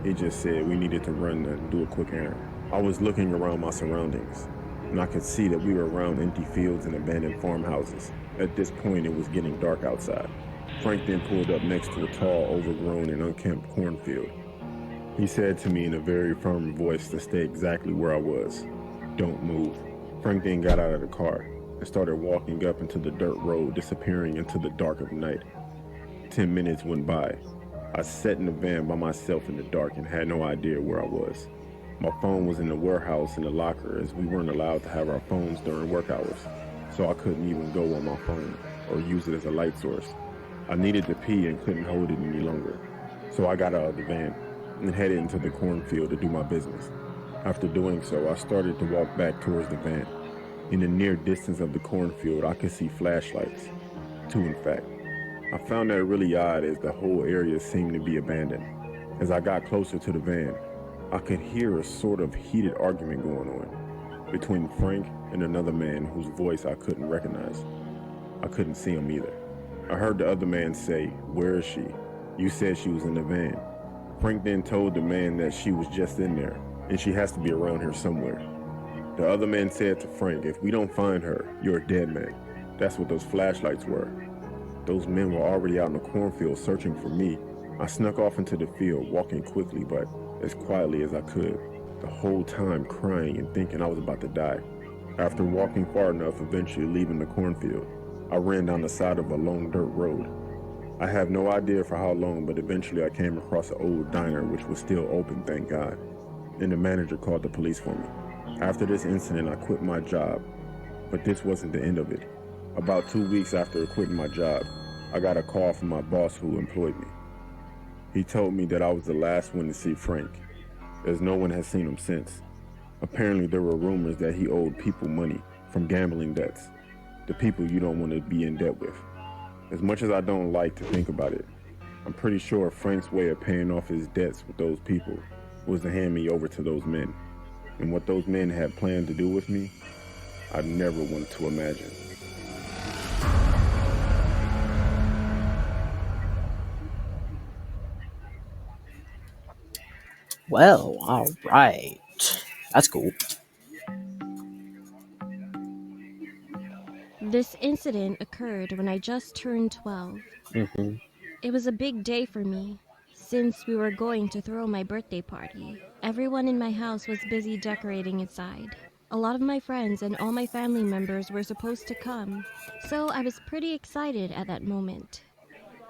[SPEAKER 8] He just said we needed to run and do a quick errand. I was looking around my surroundings, and I could see that we were around empty fields and abandoned farmhouses. At this point, it was getting dark outside. Frank then pulled up next to a tall, overgrown, and unkempt cornfield. He said to me in a very firm voice to stay exactly where I was. "Don't move." Frank then got out of the car and started walking up into the dirt road, disappearing into the dark of night. 10 minutes went by. I sat in the van by myself in the dark and had no idea where I was. My phone was in the warehouse in the locker, as we weren't allowed to have our phones during work hours, so I couldn't even go on my phone or use it as a light source. I needed to pee and couldn't hold it any longer, so I got out of the van and headed into the cornfield to do my business. After doing so, I started to walk back towards the van. In the near distance of the cornfield, I could see flashlights. 2, in fact. I found that really odd, as the whole area seemed to be abandoned. As I got closer to the van, I could hear a sort of heated argument going on between Frank and another man whose voice I couldn't recognize. I couldn't see him either. I heard the other man say, "Where is she? You said she was in the van." Frank then told the man that she was just in there, and she has to be around here somewhere. The other man said to Frank, "If we don't find her, you're a dead man." That's what those flashlights were. Those men were already out in the cornfield searching for me. I snuck off into the field, walking quickly but as quietly as I could, the whole time crying and thinking I was about to die. After walking far enough, eventually leaving the cornfield, I ran down the side of a long dirt road. I have no idea for how long, but eventually I came across an old diner which was still open, thank God. and the manager called the police for me. After this incident, I quit my job, but this wasn't the end of it. About 2 weeks after quitting my job, I got a call from my boss who employed me. He told me that I was the last one to see Frank, as no one has seen him since. Apparently, there were rumors that he owed people money from gambling debts, the people you don't want to be in debt with. As much as I don't like to think about it, I'm pretty sure Frank's way of paying off his debts with those people was to hand me over to those men. And what those men had planned to do with me, I never wanted to imagine.
[SPEAKER 1] Well, all right. That's cool.
[SPEAKER 4] This incident occurred when I just turned 12.
[SPEAKER 1] Mm-hmm.
[SPEAKER 4] It was a big day for me, since we were going to throw my birthday party. Everyone in my house was busy decorating inside. A lot of my friends and all my family members were supposed to come, so I was pretty excited at that moment.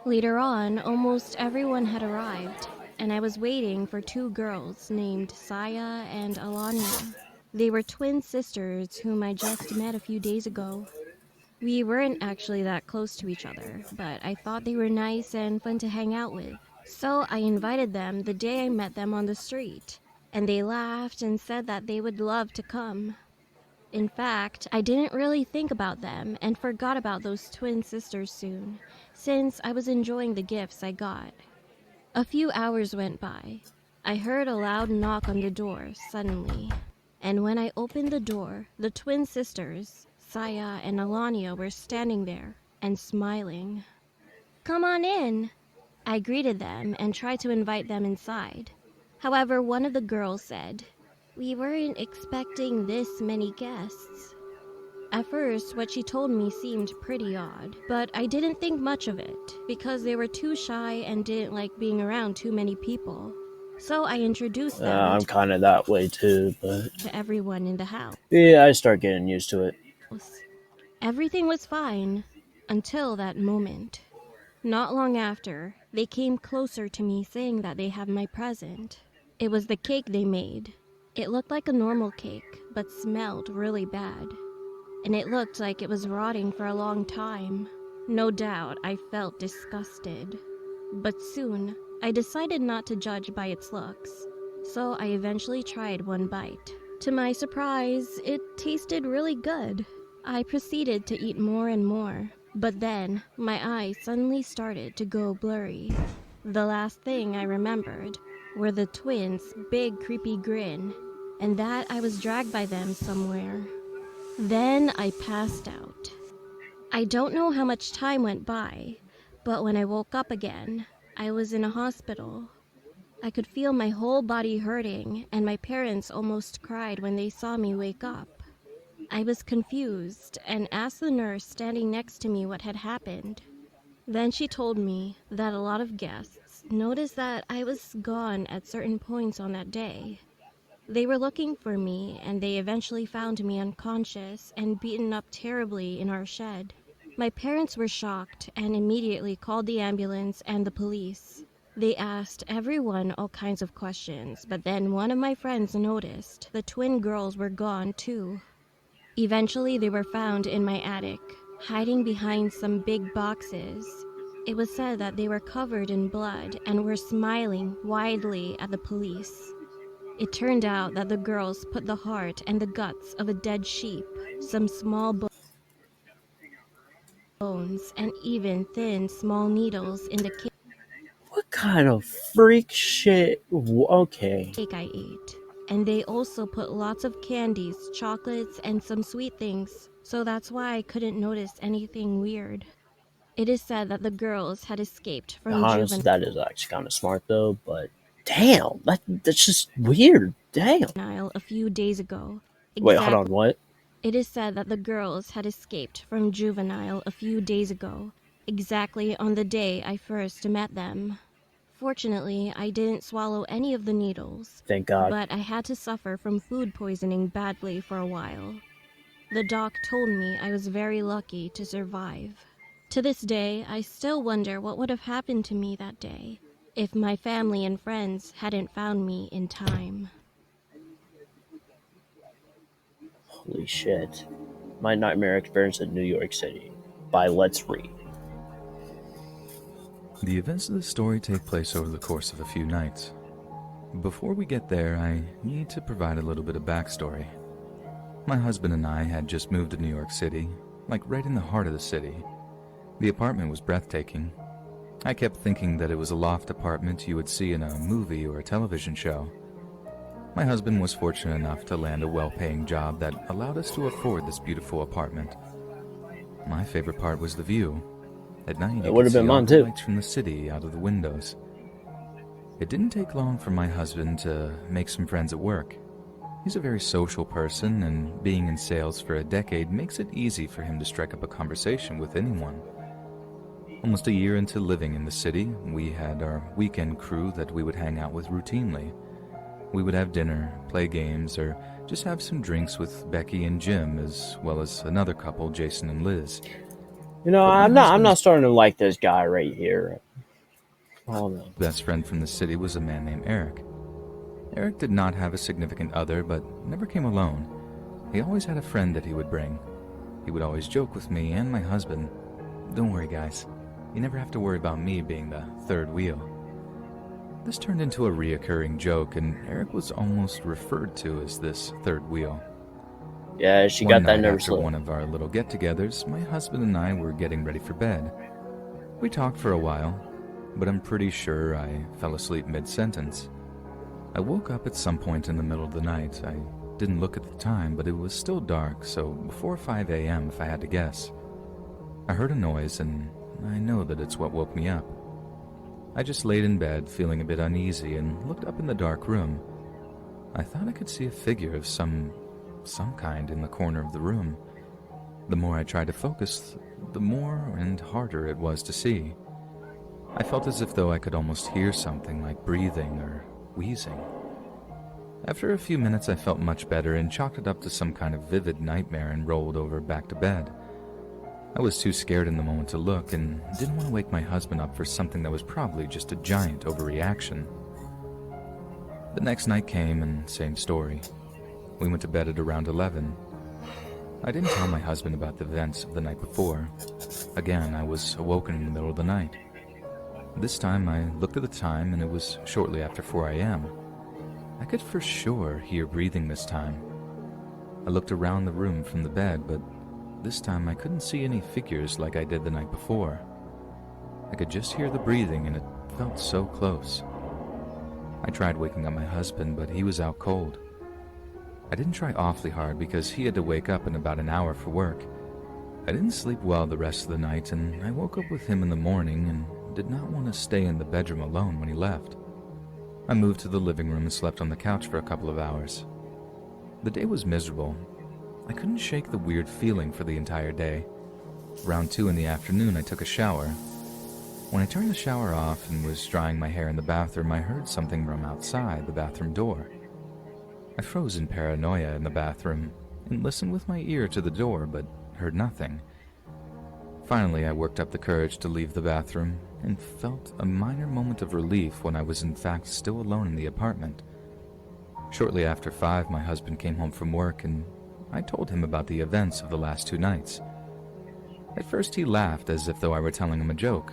[SPEAKER 4] Later on, almost everyone had arrived, and I was waiting for two girls named Saya and Alania. They were twin sisters whom I just met a few days ago. We weren't actually that close to each other, but I thought they were nice and fun to hang out with. So I invited them the day I met them on the street, and they laughed and said that they would love to come. In fact, I didn't really think about them and forgot about those twin sisters soon, since I was enjoying the gifts I got. A few hours went by. I heard a loud knock on the door suddenly, and when I opened the door, the twin sisters, Saya and Alania, were standing there and smiling. "Come on in," I greeted them and tried to invite them inside. However, one of the girls said, "We weren't expecting this many guests." At first, what she told me seemed pretty odd, but I didn't think much of it because they were too shy and didn't like being around too many people. So I introduced them
[SPEAKER 1] I'm kind of that way too, but
[SPEAKER 4] to everyone in the house.
[SPEAKER 1] yeah, I start getting used to it.
[SPEAKER 4] Everything was fine until that moment. Not long after, they came closer to me saying that they have my present. It was the cake they made. It looked like a normal cake, but smelled really bad. And it looked like it was rotting for a long time. No doubt, I felt disgusted. But soon, I decided not to judge by its looks, so I eventually tried one bite. To my surprise, it tasted really good. I proceeded to eat more and more, but then my eyes suddenly started to go blurry. The last thing I remembered were the twins' big creepy grin, and that I was dragged by them somewhere. Then I passed out. I don't know how much time went by, but when I woke up again, I was in a hospital. I could feel my whole body hurting, and my parents almost cried when they saw me wake up. I was confused and asked the nurse standing next to me what had happened. Then she told me that a lot of guests noticed that I was gone at certain points on that day. They were looking for me, and they eventually found me unconscious and beaten up terribly in our shed. My parents were shocked and immediately called the ambulance and the police. They asked everyone all kinds of questions, but then one of my friends noticed the twin girls were gone too. Eventually, they were found in my attic, hiding behind some big boxes. It was said that they were covered in blood and were smiling widely at the police. It turned out that the girls put the heart and the guts of a dead sheep, some small bones, and even thin, small needles in the
[SPEAKER 1] What kind of freak shit? Okay.
[SPEAKER 4] cake I ate. And they also put lots of candies, chocolates, and some sweet things, so that's why I couldn't notice anything weird. It is said that the girls had escaped from
[SPEAKER 1] Honestly, that is actually kind of smart though, but damn, that's just weird. Damn.
[SPEAKER 4] juvenile a few days ago.
[SPEAKER 1] Wait, hold on, what?
[SPEAKER 4] It is said that the girls had escaped from juvenile a few days ago, exactly on the day I first met them. Fortunately, I didn't swallow any of the needles.
[SPEAKER 1] Thank God.
[SPEAKER 4] But I had to suffer from food poisoning badly for a while. The doc told me I was very lucky to survive. To this day, I still wonder what would have happened to me that day if my family and friends hadn't found me in time.
[SPEAKER 1] Holy shit. My Nightmare Experience in New York City by Let's Read.
[SPEAKER 9] The events of the story take place over the course of a few nights. Before we get there, I need to provide a little bit of backstory. My husband and I had just moved to New York City, like right in the heart of the city. The apartment was breathtaking. I kept thinking that it was a loft apartment you would see in a movie or a television show. My husband was fortunate enough to land a well-paying job that allowed us to afford this beautiful apartment. My favorite part was the view. At night, you could see all the lights from the city out of the windows. It didn't take long for my husband to make some friends at work. He's a very social person, and being in sales for a decade makes it easy for him to strike up a conversation with anyone. Almost a year into living in the city, we had our weekend crew that we would hang out with routinely. We would have dinner, play games, or just have some drinks with Becky and Jim, as well as another couple, Jason and Liz.
[SPEAKER 1] You know, I'm not starting to like this guy right here. Oh no.
[SPEAKER 9] Best friend from the city was a man named Eric. Eric did not have a significant other, but never came alone. He always had a friend that he would bring. He would always joke with me and my husband, "Don't worry, guys. You never have to worry about me being the third wheel." This turned into a reoccurring joke, and Eric was almost referred to as this third wheel.
[SPEAKER 1] Yeah, she got that nervous
[SPEAKER 9] after one of our little get-togethers, my husband and I were getting ready for bed. We talked for a while, but I'm pretty sure I fell asleep mid-sentence. I woke up at some point in the middle of the night. I didn't look at the time, but it was still dark, so before 5 a.m. if I had to guess. I heard a noise, and I know that it's what woke me up. I just laid in bed, feeling a bit uneasy, and looked up in the dark room. I thought I could see a figure of some kind in the corner of the room. The more I tried to focus, the more and harder it was to see. I felt as if though I could almost hear something like breathing or wheezing. After a few minutes I felt much better and chalked it up to some kind of vivid nightmare and rolled over back to bed. I was too scared in the moment to look and didn't want to wake my husband up for something that was probably just a giant overreaction. The next night came and same story. We went to bed at around 11. I didn't tell my husband about the events of the night before. Again, I was awoken in the middle of the night. This time I looked at the time and it was shortly after 4 a.m. I could for sure hear breathing this time. I looked around the room from the bed, but this time I couldn't see any figures like I did the night before. I could just hear the breathing and it felt so close. I tried waking up my husband, but he was out cold. I didn't try awfully hard because he had to wake up in about an hour for work. I didn't sleep well the rest of the night, and I woke up with him in the morning and did not want to stay in the bedroom alone when he left. I moved to the living room and slept on the couch for a couple of hours. The day was miserable. I couldn't shake the weird feeling for the entire day. Around 2 in the afternoon, I took a shower. When I turned the shower off and was drying my hair in the bathroom, I heard something from outside the bathroom door. I froze in paranoia in the bathroom and listened with my ear to the door, but heard nothing. Finally, I worked up the courage to leave the bathroom and felt a minor moment of relief when I was in fact still alone in the apartment. Shortly after 5, my husband came home from work and I told him about the events of the last 2 nights. At first he laughed as if though I were telling him a joke.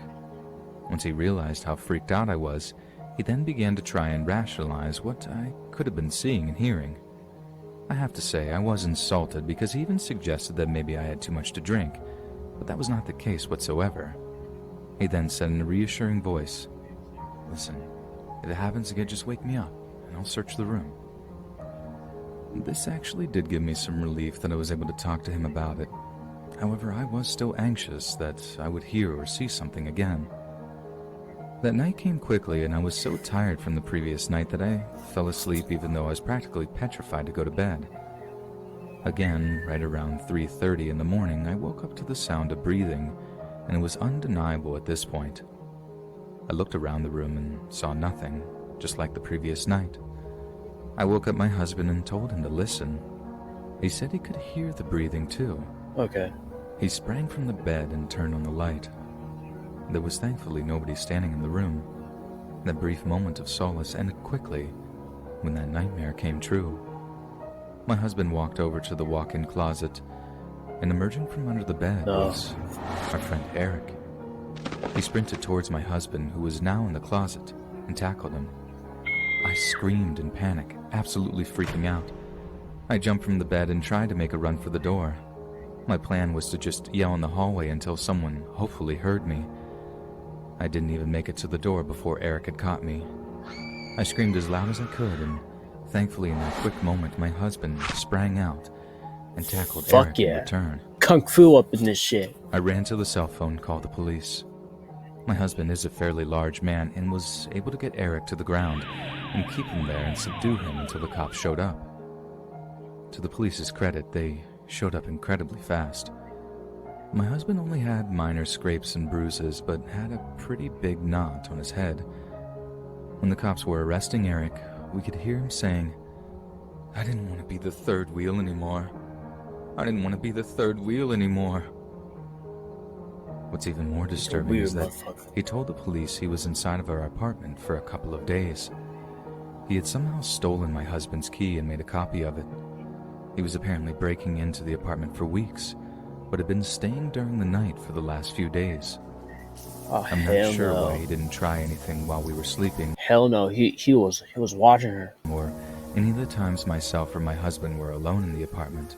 [SPEAKER 9] Once he realized how freaked out I was, he then began to try and rationalize what I could have been seeing and hearing. I have to say, I was insulted because he even suggested that maybe I had too much to drink, but that was not the case whatsoever. He then said in a reassuring voice, "Listen, if it happens again, just wake me up, and I'll search the room." This actually did give me some relief that I was able to talk to him about it. However, I was still anxious that I would hear or see something again. That night came quickly, and I was so tired from the previous night that I fell asleep even though I was practically petrified to go to bed. Again, right around 3:30 in the morning, I woke up to the sound of breathing, and it was undeniable at this point. I looked around the room and saw nothing, just like the previous night. I woke up my husband and told him to listen. He said he could hear the breathing too.
[SPEAKER 1] Okay.
[SPEAKER 9] He sprang from the bed and turned on the light. There was thankfully nobody standing in the room. That brief moment of solace ended quickly when that nightmare came true. My husband walked over to the walk-in closet, and emerging from under the bed was our friend Eric. He sprinted towards my husband, who was now in the closet, and tackled him. I screamed in panic, absolutely freaking out. I jumped from the bed and tried to make a run for the door. My plan was to just yell in the hallway until someone hopefully heard me. I didn't even make it to the door before Eric had caught me. I screamed as loud as I could, and thankfully in that quick moment my husband sprang out and tackled Eric in return.
[SPEAKER 1] Kung Fu up in this shit.
[SPEAKER 9] I ran to the cell phone and called the police. My husband is a fairly large man and was able to get Eric to the ground and keep him there and subdue him until the cops showed up. To the police's credit, they showed up incredibly fast. My husband only had minor scrapes and bruises, but had a pretty big knot on his head. When the cops were arresting Eric, we could hear him saying, "I didn't want to be the third wheel anymore. I didn't want to be the third wheel anymore." What's even more disturbing is that he told the police he was inside of our apartment for a couple of days. He had somehow stolen my husband's key and made a copy of it. He was apparently breaking into the apartment for weeks, but had been staying during the night for the last few days. I'm not sure why he didn't try anything while we were sleeping.
[SPEAKER 1] Hell no, he was watching her.
[SPEAKER 9] Or any of the times myself or my husband were alone in the apartment.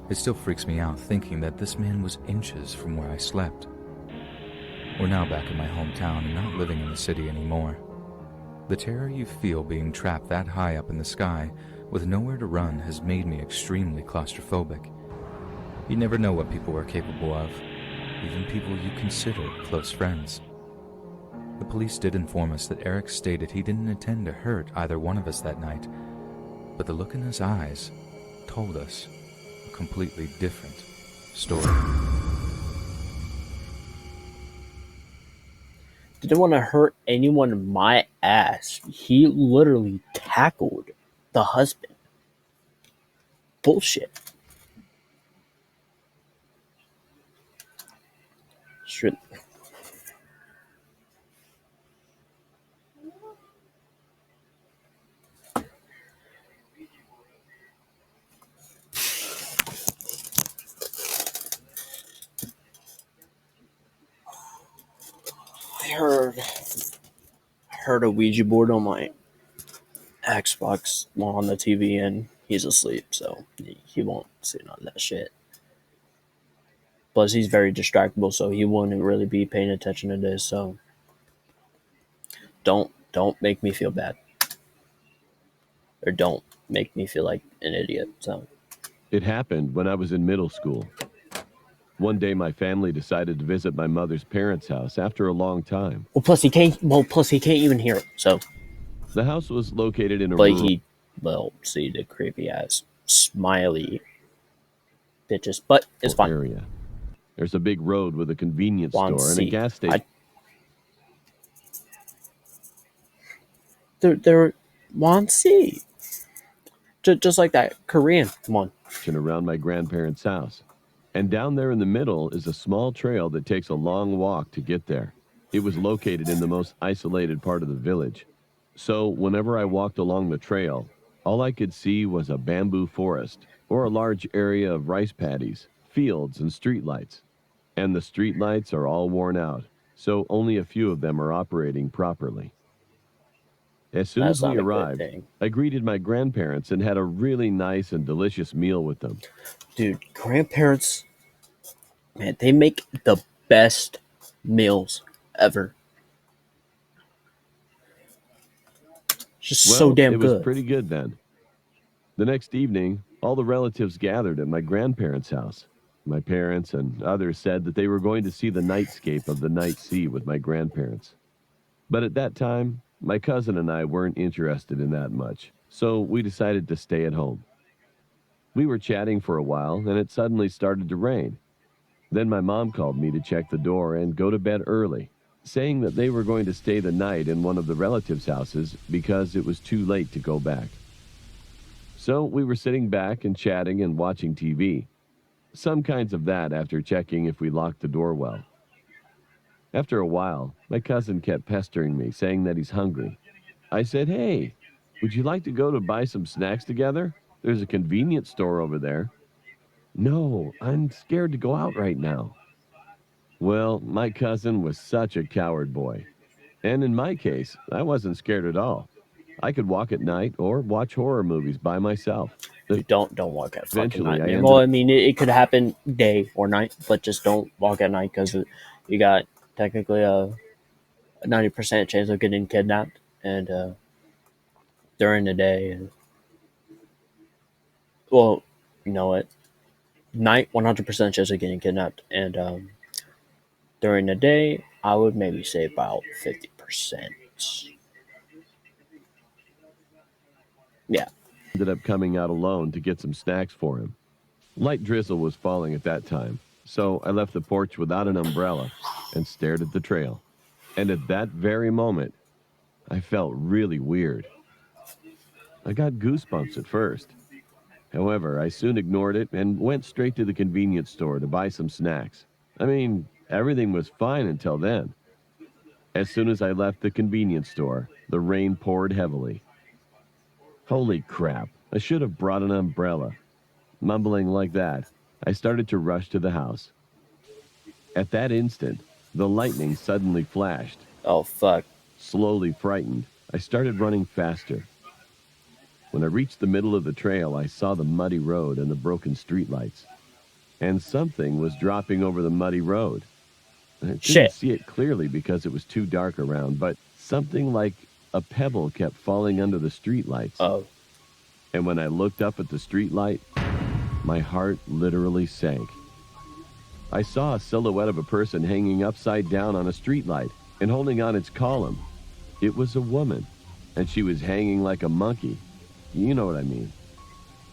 [SPEAKER 9] It still freaks me out thinking that this man was inches from where I slept. We're now back in my hometown and not living in the city anymore. The terror you feel being trapped that high up in the sky with nowhere to run has made me extremely claustrophobic. You never know what people are capable of, even people you consider close friends. The police did inform us that Eric stated he didn't intend to hurt either one of us that night, but the look in his eyes told us a completely different story.
[SPEAKER 1] Didn't want to hurt anyone in my ass. He literally tackled the husband. Bullshit. Shit. I heard a Ouija board on my Xbox on the TV, and he's asleep, so he won't see none of that shit. Plus, he's very distractible, so he wouldn't really be paying attention to this. So, don't make me feel bad, or don't make me feel like an idiot. So,
[SPEAKER 2] it happened when I was in middle school. One day, my family decided to visit my mother's parents' house after a long time.
[SPEAKER 1] Plus he can't even hear it. So,
[SPEAKER 2] the house was located in a
[SPEAKER 1] see the creepy ass smiley bitches, but it's fine.
[SPEAKER 2] Area. There's a big road with a convenience store and a gas station.
[SPEAKER 1] They're Wonsi. Just like that Korean one.
[SPEAKER 2] Around my grandparents' house. And down there in the middle is a small trail that takes a long walk to get there. It was located in the most isolated part of the village. So whenever I walked along the trail, all I could see was a bamboo forest or a large area of rice paddies, fields, and streetlights. And the streetlights are all worn out, so only a few of them are operating properly. As soon as we arrived, I greeted my grandparents and had a really nice and delicious meal with them.
[SPEAKER 1] Dude, grandparents, man, they make the best meals ever. Just so damn good.
[SPEAKER 2] It was pretty good then. The next evening, all the relatives gathered at my grandparents' house. My parents and others said that they were going to see the nightscape of the night sea with my grandparents. But at that time, my cousin and I weren't interested in that much, so we decided to stay at home. We were chatting for a while, and it suddenly started to rain. Then my mom called me to check the door and go to bed early, saying that they were going to stay the night in one of the relatives' houses because it was too late to go back. So we were sitting back and chatting and watching TV. Some kinds of that after checking if we locked the door well. After a while, my cousin kept pestering me, saying that he's hungry. I said, "Hey, would you like to go to buy some snacks together?" There's a convenience store over there. No, I'm scared to go out right now. Well, my cousin was such a coward boy. And in my case, I wasn't scared at all. I could walk at night or watch horror movies by myself.
[SPEAKER 1] Dude, don't walk at fucking
[SPEAKER 2] Eventually,
[SPEAKER 1] night,
[SPEAKER 2] I
[SPEAKER 1] man.
[SPEAKER 2] ended
[SPEAKER 1] Well,
[SPEAKER 2] up
[SPEAKER 1] I mean, it could happen day or night, but just don't walk at night because you got technically a 90% chance of getting kidnapped, and during the day, and well, you know what? Night 100% chance of getting kidnapped, and during the day, I would maybe say about 50%. Yeah.
[SPEAKER 2] ended up coming out alone to get some snacks for him. Light drizzle was falling at that time, so I left the porch without an umbrella and stared at the trail. And at that very moment, I felt really weird. I got goosebumps at first. However, I soon ignored it and went straight to the convenience store to buy some snacks. I mean, everything was fine until then. As soon as I left the convenience store, the rain poured heavily. Holy crap, I should have brought an umbrella. Mumbling like that, I started to rush to the house. At that instant, the lightning suddenly flashed.
[SPEAKER 1] Oh, fuck.
[SPEAKER 2] Slowly frightened, I started running faster. When I reached the middle of the trail, I saw the muddy road and the broken streetlights. And something was dropping over the muddy road. I couldn't
[SPEAKER 1] Shit.
[SPEAKER 2] see it clearly because it was too dark around, but something like a pebble kept falling under the streetlights.
[SPEAKER 1] Oh.
[SPEAKER 2] And when I looked up at the streetlight, my heart literally sank. I saw a silhouette of a person hanging upside down on a streetlight and holding on its column. It was a woman, and she was hanging like a monkey. You know what I mean.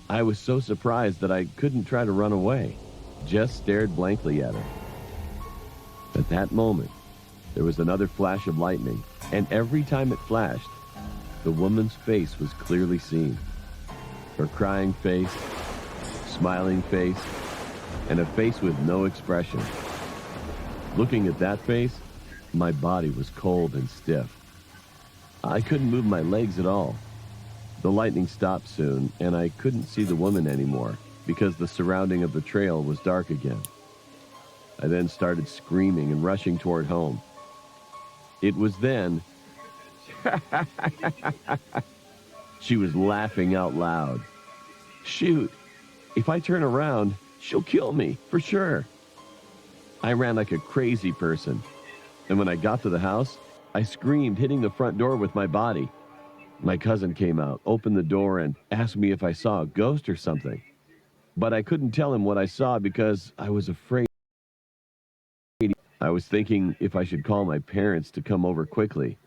[SPEAKER 2] I was so surprised that I couldn't try to run away, just stared blankly at her. At that moment, there was another flash of lightning, and every time it flashed, the woman's face was clearly seen. Her crying face, smiling face, and a face with no expression. Looking at that face, my body was cold and stiff. I couldn't move my legs at all. The lightning stopped soon, and I couldn't see the woman anymore because the surrounding of the trail was dark again. I then started screaming and rushing toward home. It was then she was laughing out loud. Shoot, if I turn around, she'll kill me, for sure. I ran like a crazy person, and when I got to the house, I screamed, hitting the front door with my body. My cousin came out, opened the door, and asked me if I saw a ghost or something. But I couldn't tell him what I saw because I was afraid. I was thinking if I should call my parents to come over quickly.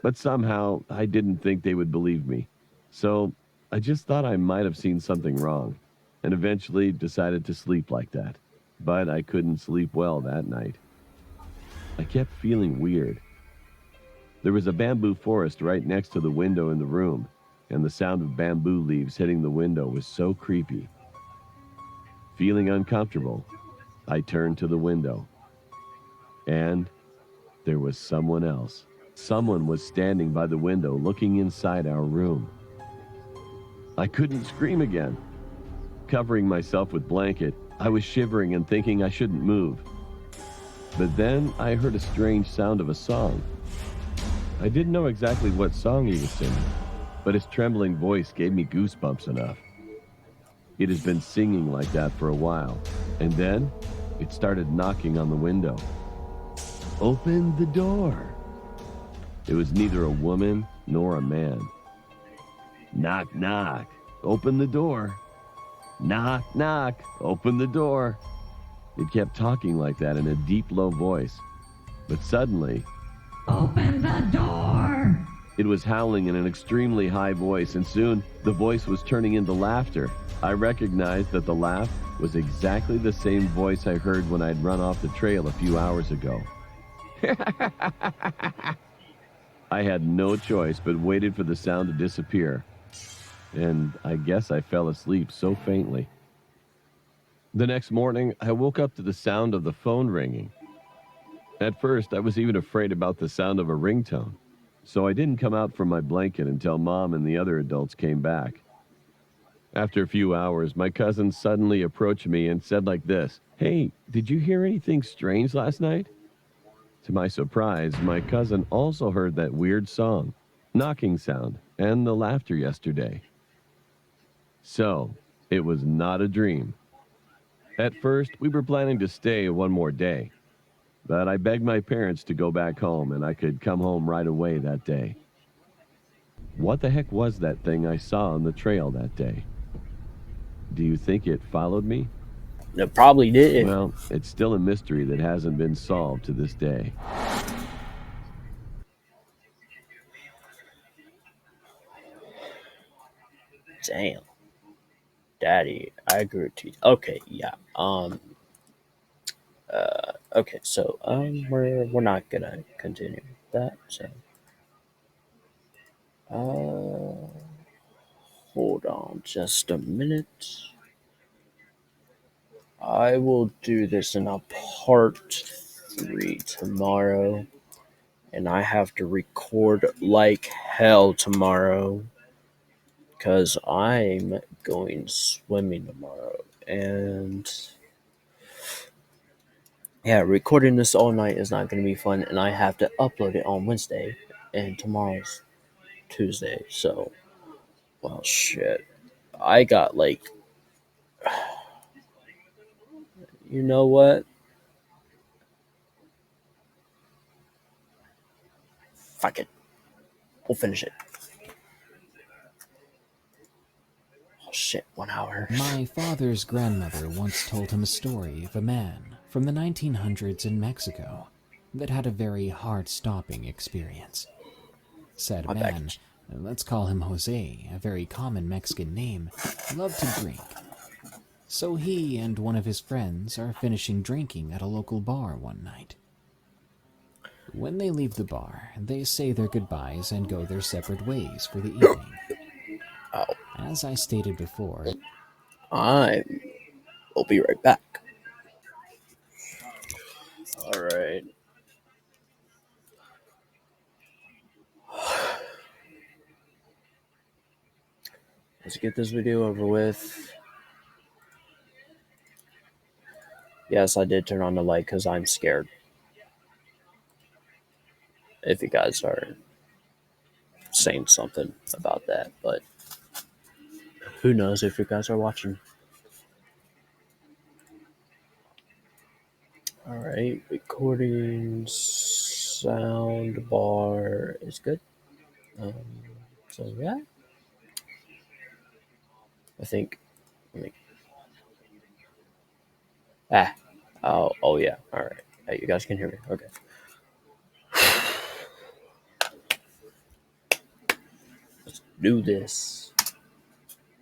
[SPEAKER 2] But somehow, I didn't think they would believe me. So I just thought I might have seen something wrong, and eventually decided to sleep like that. But I couldn't sleep well that night. I kept feeling weird. There was a bamboo forest right next to the window in the room, and the sound of bamboo leaves hitting the window was so creepy. Feeling uncomfortable, I turned to the window. And there was someone else. Someone was standing by the window looking inside our room. I couldn't scream again. Covering myself with blanket, I was shivering and thinking I shouldn't move. But then I heard a strange sound of a song. I didn't know exactly what song he was singing, but his trembling voice gave me goosebumps enough. It has been singing like that for a while, and then it started knocking on the window. Open the door. It was neither a woman nor a man. Knock, knock. Open the door. Knock, knock. Open the door. It kept talking like that in a deep, low voice. But suddenly, open the door! It was howling in an extremely high voice, and soon the voice was turning into laughter. I recognized that the laugh was exactly the same voice I heard when I'd run off the trail a few hours ago. I had no choice but waited for the sound to disappear, and I guess I fell asleep so faintly. The next morning, I woke up to the sound of the phone ringing. At first, I was even afraid about the sound of a ringtone, so I didn't come out from my blanket until Mom and the other adults came back. After a few hours, my cousin suddenly approached me and said like this, "Hey, did you hear anything strange last night?" To my surprise, my cousin also heard that weird song, knocking sound, and the laughter yesterday. So, it was not a dream. At first, we were planning to stay one more day, but I begged my parents to go back home and I could come home right away that day. What the heck was that thing I saw on the trail that day? Do you think it followed me?
[SPEAKER 1] It probably did.
[SPEAKER 2] Well, it's still a mystery that hasn't been solved to this day.
[SPEAKER 1] Damn. Daddy, I agree with you. Okay, yeah. Okay, so we're not gonna continue that. So hold on just a minute. I will do this in a part 3 tomorrow, and I have to record like hell tomorrow because I'm going swimming tomorrow, and yeah, recording this all night is not going to be fun, and I have to upload it on Wednesday, and tomorrow's Tuesday, so, well, shit. I got, like, you know what? Fuck it. We'll finish it. Oh, shit, 1 hour.
[SPEAKER 10] My father's grandmother once told him a story of a man from the 1900s in Mexico that had a very heart-stopping experience. Said
[SPEAKER 1] My
[SPEAKER 10] man,
[SPEAKER 1] package.
[SPEAKER 10] let's call him Jose, a very common Mexican name, loved to drink. So he and one of his friends are finishing drinking at a local bar one night. When they leave the bar, they say their goodbyes and go their separate ways for the evening.
[SPEAKER 1] Oh,
[SPEAKER 10] As I stated before,
[SPEAKER 1] I will be right back. Alright. Let's get this video over with. Yes, I did turn on the light because I'm scared. If you guys are saying something about that, but who knows if you guys are watching. Alright, recording sound bar is good. So yeah, I think. Let me. Oh yeah. All right. Hey, you guys can hear me. Okay. Let's do this.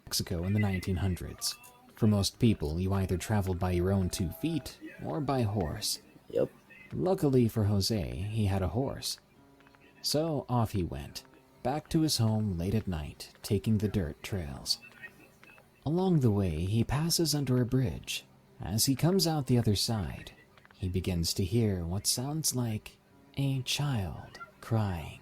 [SPEAKER 10] Mexico in the 1900s. For most people, you either traveled by your own 2 feet or by horse.
[SPEAKER 1] Yep.
[SPEAKER 10] Luckily for Jose, he had a horse. So off he went, back to his home late at night, taking the dirt trails. Along the way, he passes under a bridge. As he comes out the other side, he begins to hear what sounds like a child crying.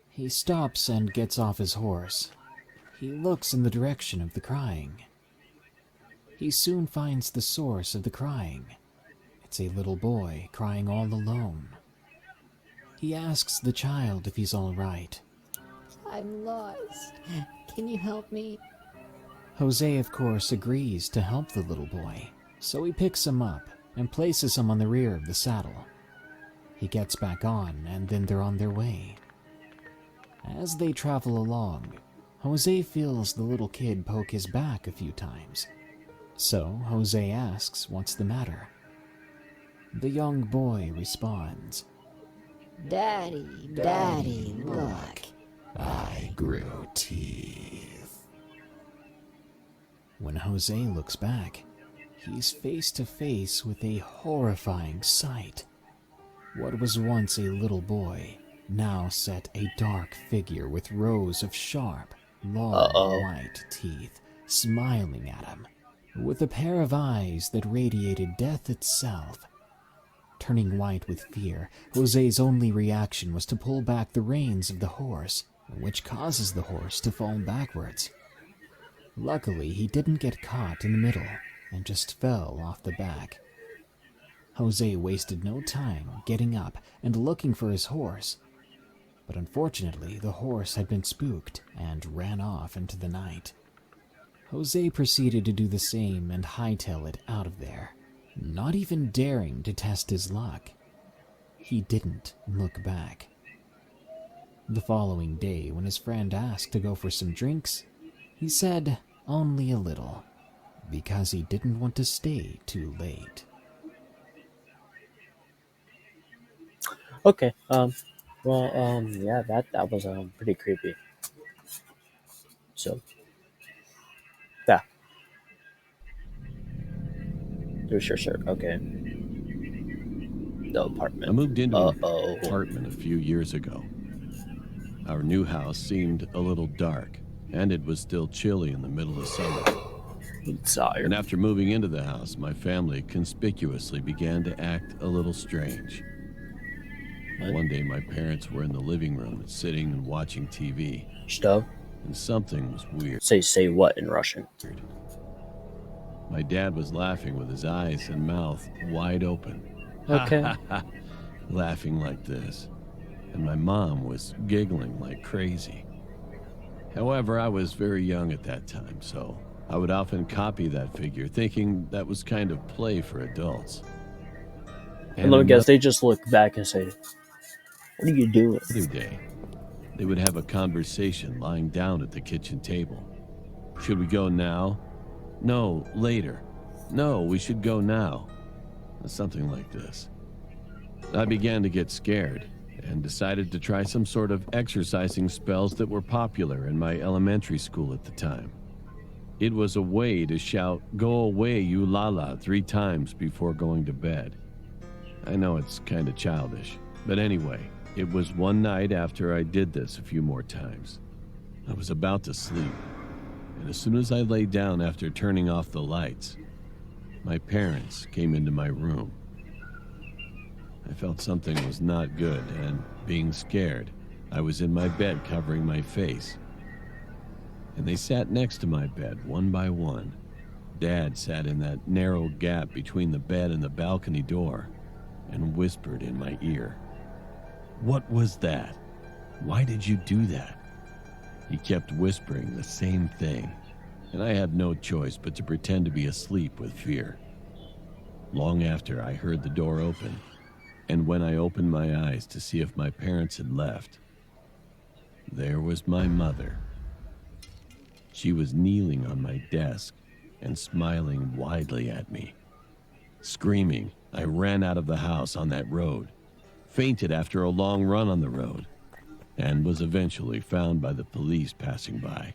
[SPEAKER 10] He stops and gets off his horse. He looks in the direction of the crying. He soon finds the source of the crying. It's a little boy crying all alone. He asks the child if he's all right.
[SPEAKER 11] I'm lost. Can you help me?
[SPEAKER 10] Jose, of course, agrees to help the little boy, so he picks him up and places him on the rear of the saddle. He gets back on, and then they're on their way. As they travel along, Jose feels the little kid poke his back a few times. So Jose asks what's the matter. The young boy responds,
[SPEAKER 11] Daddy, look.
[SPEAKER 10] I grew teeth. When Jose looks back, he's face to face with a horrifying sight. What was once a little boy now set a dark figure with rows of sharp, long white teeth smiling at him, with a pair of eyes that radiated death itself. Turning white with fear, Jose's only reaction was to pull back the reins of the horse which causes the horse to fall backwards. Luckily, he didn't get caught in the middle and just fell off the back. Jose wasted no time getting up and looking for his horse, but unfortunately the horse had been spooked and ran off into the night. Jose proceeded to do the same and hightail it out of there, not even daring to test his luck. He didn't look back. The following day, when his friend asked to go for some drinks, he said only a little, because he didn't want to stay too late.
[SPEAKER 1] Okay. Yeah, that was pretty creepy. So, yeah. Sure. Okay. The apartment.
[SPEAKER 2] I moved into an apartment a few years ago. Our new house seemed a little dark, and it was still chilly in the middle of summer. And after moving into the house, my family conspicuously began to act a little strange. One day, my parents were in the living room sitting and watching TV.
[SPEAKER 1] Что?
[SPEAKER 2] And something was weird.
[SPEAKER 1] Say what in Russian?
[SPEAKER 2] My dad was laughing with his eyes and mouth wide open.
[SPEAKER 1] Okay.
[SPEAKER 2] Laughing like this. And my mom was giggling like crazy. However, I was very young at that time, so I would often copy that figure, thinking that was kind of play for adults.
[SPEAKER 1] And let me guess, they just look back and say, "What are you doing?"
[SPEAKER 2] Other day, they would have a conversation lying down at the kitchen table. Should we go now? No, later. No, we should go now. Something like this. I began to get scared and decided to try some sort of exercising spells that were popular in my elementary school at the time. It was a way to shout, "Go away, you lala," 3 times before going to bed. I know it's kind of childish, but anyway, it was one night after I did this a few more times. I was about to sleep, and as soon as I lay down after turning off the lights, my parents came into my room. I felt something was not good, and being scared, I was in my bed covering my face. And they sat next to my bed, one by one. Dad sat in that narrow gap between the bed and the balcony door and whispered in my ear, "What was that? Why did you do that?" He kept whispering the same thing, and I had no choice but to pretend to be asleep with fear. Long after, I heard the door open, and when I opened my eyes to see if my parents had left, there was my mother. She was kneeling on my desk and smiling widely at me. Screaming, I ran out of the house on that road, fainted after a long run on the road, and was eventually found by the police passing by.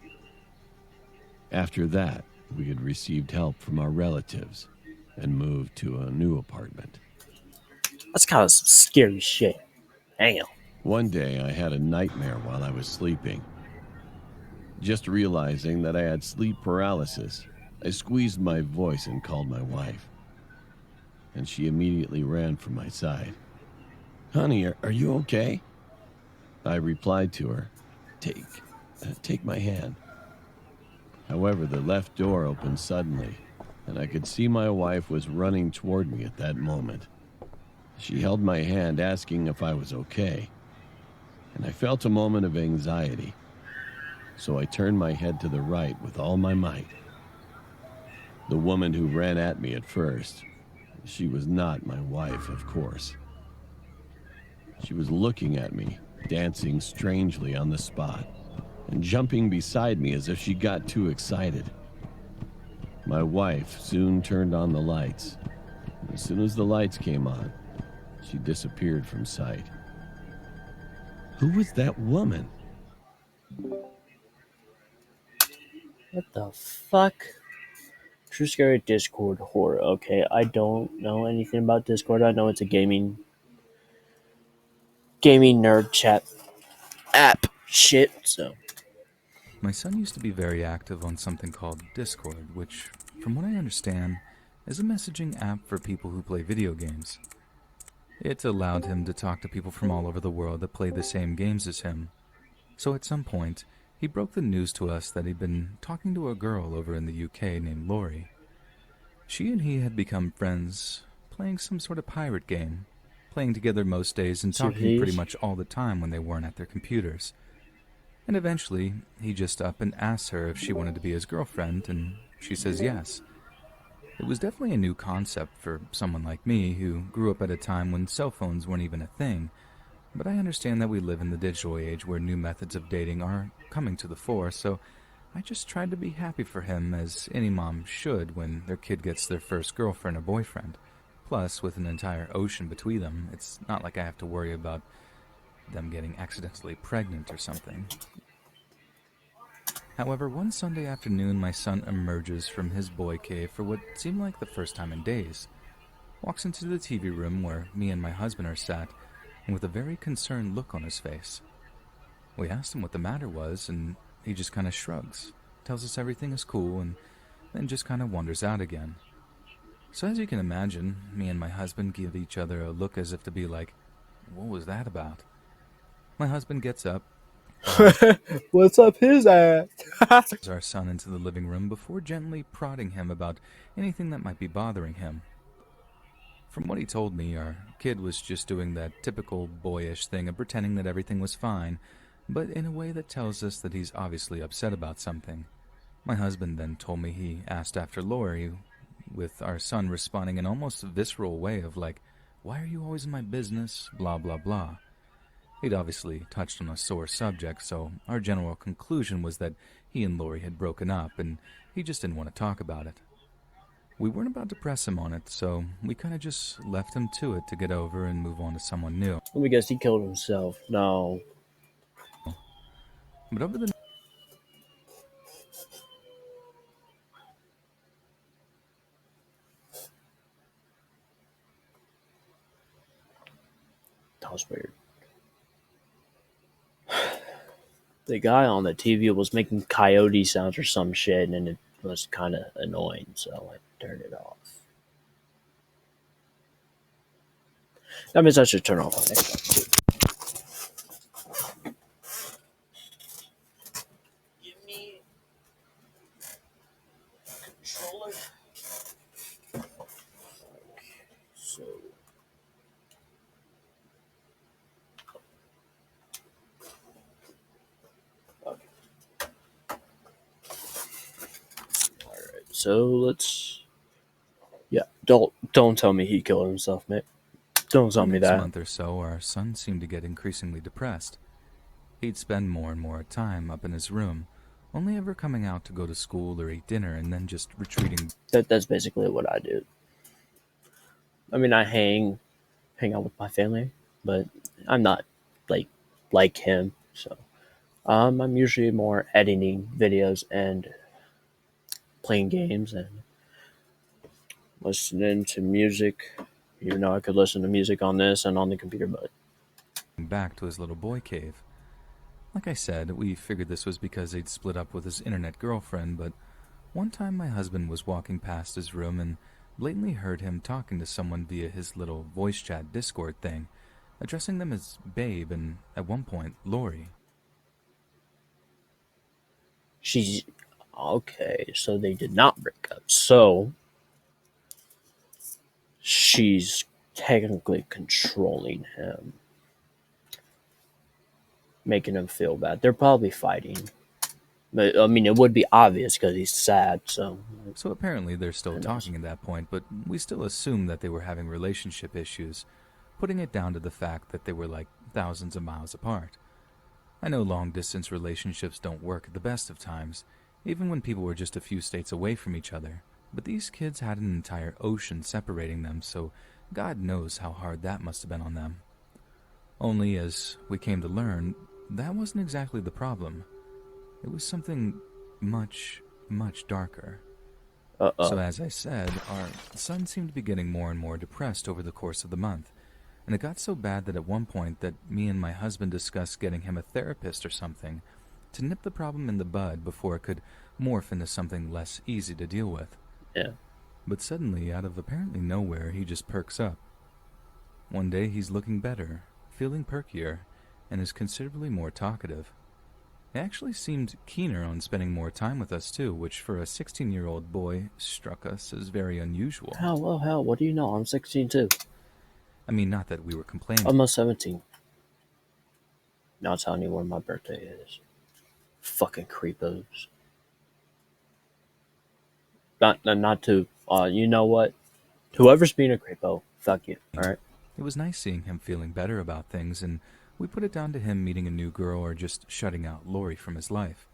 [SPEAKER 2] After that, we had received help from our relatives and moved to a new apartment.
[SPEAKER 1] That's kind of some scary shit. Damn.
[SPEAKER 2] One day, I had a nightmare while I was sleeping. Just realizing that I had sleep paralysis, I squeezed my voice and called my wife. And she immediately ran from my side. "Honey, are you okay?" I replied to her, Take my hand." However, the left door opened suddenly, and I could see my wife was running toward me at that moment. She held my hand, asking if I was okay, and I felt a moment of anxiety, so I turned my head to the right with all my might. The woman who ran at me at first, she was not my wife, of course. She was looking at me, dancing strangely on the spot, and jumping beside me as if she got too excited. My wife soon turned on the lights. As soon as the lights came on, she disappeared from sight. Who was that woman?
[SPEAKER 1] What the fuck? True Scary Discord horror. Okay, I don't know anything about Discord. I know it's a gaming nerd chat app shit, so.
[SPEAKER 9] My son used to be very active on something called Discord, which, from what I understand, is a messaging app for people who play video games. It allowed him to talk to people from all over the world that play the same games as him. So at some point, he broke the news to us that he'd been talking to a girl over in the UK named Lori. She and he had become friends, playing some sort of pirate game, playing together most days and talking pretty much all the time when they weren't at their computers. And eventually, he just up and asked her if she wanted to be his girlfriend, and she says yes. It was definitely a new concept for someone like me who grew up at a time when cell phones weren't even a thing, but I understand that we live in the digital age where new methods of dating are coming to the fore, so I just tried to be happy for him, as any mom should when their kid gets their first girlfriend or boyfriend. Plus, with an entire ocean between them, it's not like I have to worry about them getting accidentally pregnant or something. However, one Sunday afternoon, my son emerges from his boy cave for what seemed like the first time in days, walks into the TV room where me and my husband are sat, and with a very concerned look on his face. We asked him what the matter was, and he just kind of shrugs, tells us everything is cool, and then just kind of wanders out again. So as you can imagine, me and my husband give each other a look as if to be like, what was that about? My husband gets up.
[SPEAKER 1] What's up his ass?
[SPEAKER 9] Our son into the living room before gently prodding him about anything that might be bothering him. From what he told me, our kid was just doing that typical boyish thing of pretending that everything was fine, but in a way that tells us that he's obviously upset about something. My husband then told me he asked after Lori, with our son responding in almost a visceral way of like, why are you always in my business, blah blah blah. He'd obviously touched on a sore subject, so our general conclusion was that he and Lori had broken up, and he just didn't want to talk about it. We weren't about to press him on it, so we kind of just left him to it to get over and move on to someone new.
[SPEAKER 1] Let me guess, he killed himself. No.
[SPEAKER 9] But over the
[SPEAKER 1] That was weird. The guy on the TV was making coyote sounds or some shit, and it was kind of annoying, so I turned it off. That means I should turn off my Xbox too. Give me controller. Okay, so. Okay. Alright, so let's. Yeah, don't tell me he killed himself, mate. Don't tell me
[SPEAKER 9] next
[SPEAKER 1] that.
[SPEAKER 9] month or so, our son seemed to get increasingly depressed. He'd spend more and more time up in his room, only ever coming out to go to school or eat dinner and then just retreating.
[SPEAKER 1] That's basically what I do. I mean, I hang out with my family, but I'm not like him. So I'm usually more editing videos and playing games and listening to music. You know, I could listen to music on this and on the computer, but
[SPEAKER 9] back to his little boy cave. Like I said, we figured this was because he'd split up with his internet girlfriend, but one time my husband was walking past his room and blatantly heard him talking to someone via his little voice chat Discord thing, addressing them as babe and, at one point, Lori.
[SPEAKER 1] she's okay. So they did not break up. So she's technically controlling him, making him feel bad. They're probably fighting. But, I mean, it would be obvious because he's sad, so...
[SPEAKER 9] So apparently they're still talking at that point, but we still assume that they were having relationship issues, putting it down to the fact that they were like thousands of miles apart. I know long-distance relationships don't work at the best of times, even when people were just a few states away from each other, but these kids had an entire ocean separating them, so God knows how hard that must have been on them. Only, as we came to learn, that wasn't exactly the problem. It was something much, much darker. So as I said, our son seemed to be getting more and more depressed over the course of the month, and it got so bad that at one point that me and my husband discussed getting him a therapist or something to nip the problem in the bud before it could morph into something less easy to deal with.
[SPEAKER 1] Yeah.
[SPEAKER 9] But suddenly, out of apparently nowhere, he just perks up. One day he's looking better, feeling perkier, and is considerably more talkative. He actually seemed keener on spending more time with us too, which for a 16-year-old boy struck us as very unusual.
[SPEAKER 1] Hell, what do you know? I'm 16 too.
[SPEAKER 9] I mean, not that we were complaining.
[SPEAKER 1] Almost 17. Not telling you where my birthday is. Fucking creepos. Not to, you know what? Whoever's being a creepo, fuck you, alright?
[SPEAKER 9] It was nice seeing him feeling better about things, and we put it down to him meeting a new girl or just shutting out Lori from his life.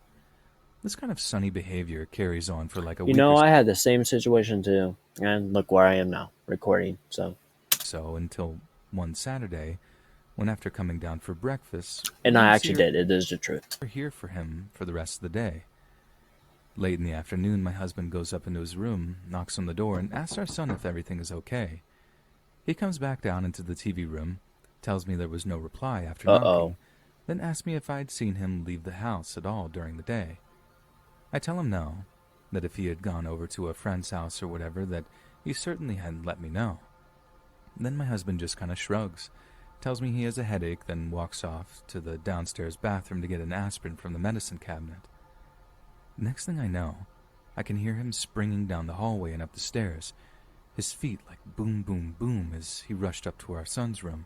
[SPEAKER 9] This kind of sunny behavior carries on for like a week or
[SPEAKER 1] I had the same situation too, and look where I am now, recording, so
[SPEAKER 9] until one Saturday, when after coming down for breakfast...
[SPEAKER 1] And I actually did, it is the truth.
[SPEAKER 9] We're here for him for the rest of the day. Late in the afternoon, my husband goes up into his room, knocks on the door, and asks our son if everything is okay. He comes back down into the TV room, tells me there was no reply after knocking, then asks me if I'd seen him leave the house at all during the day. I tell him no, that if he had gone over to a friend's house or whatever, that he certainly hadn't let me know. Then my husband just kind of shrugs, tells me he has a headache, then walks off to the downstairs bathroom to get an aspirin from the medicine cabinet. Next thing I know, I can hear him springing down the hallway and up the stairs, his feet like boom, boom, boom as he rushed up to our son's room.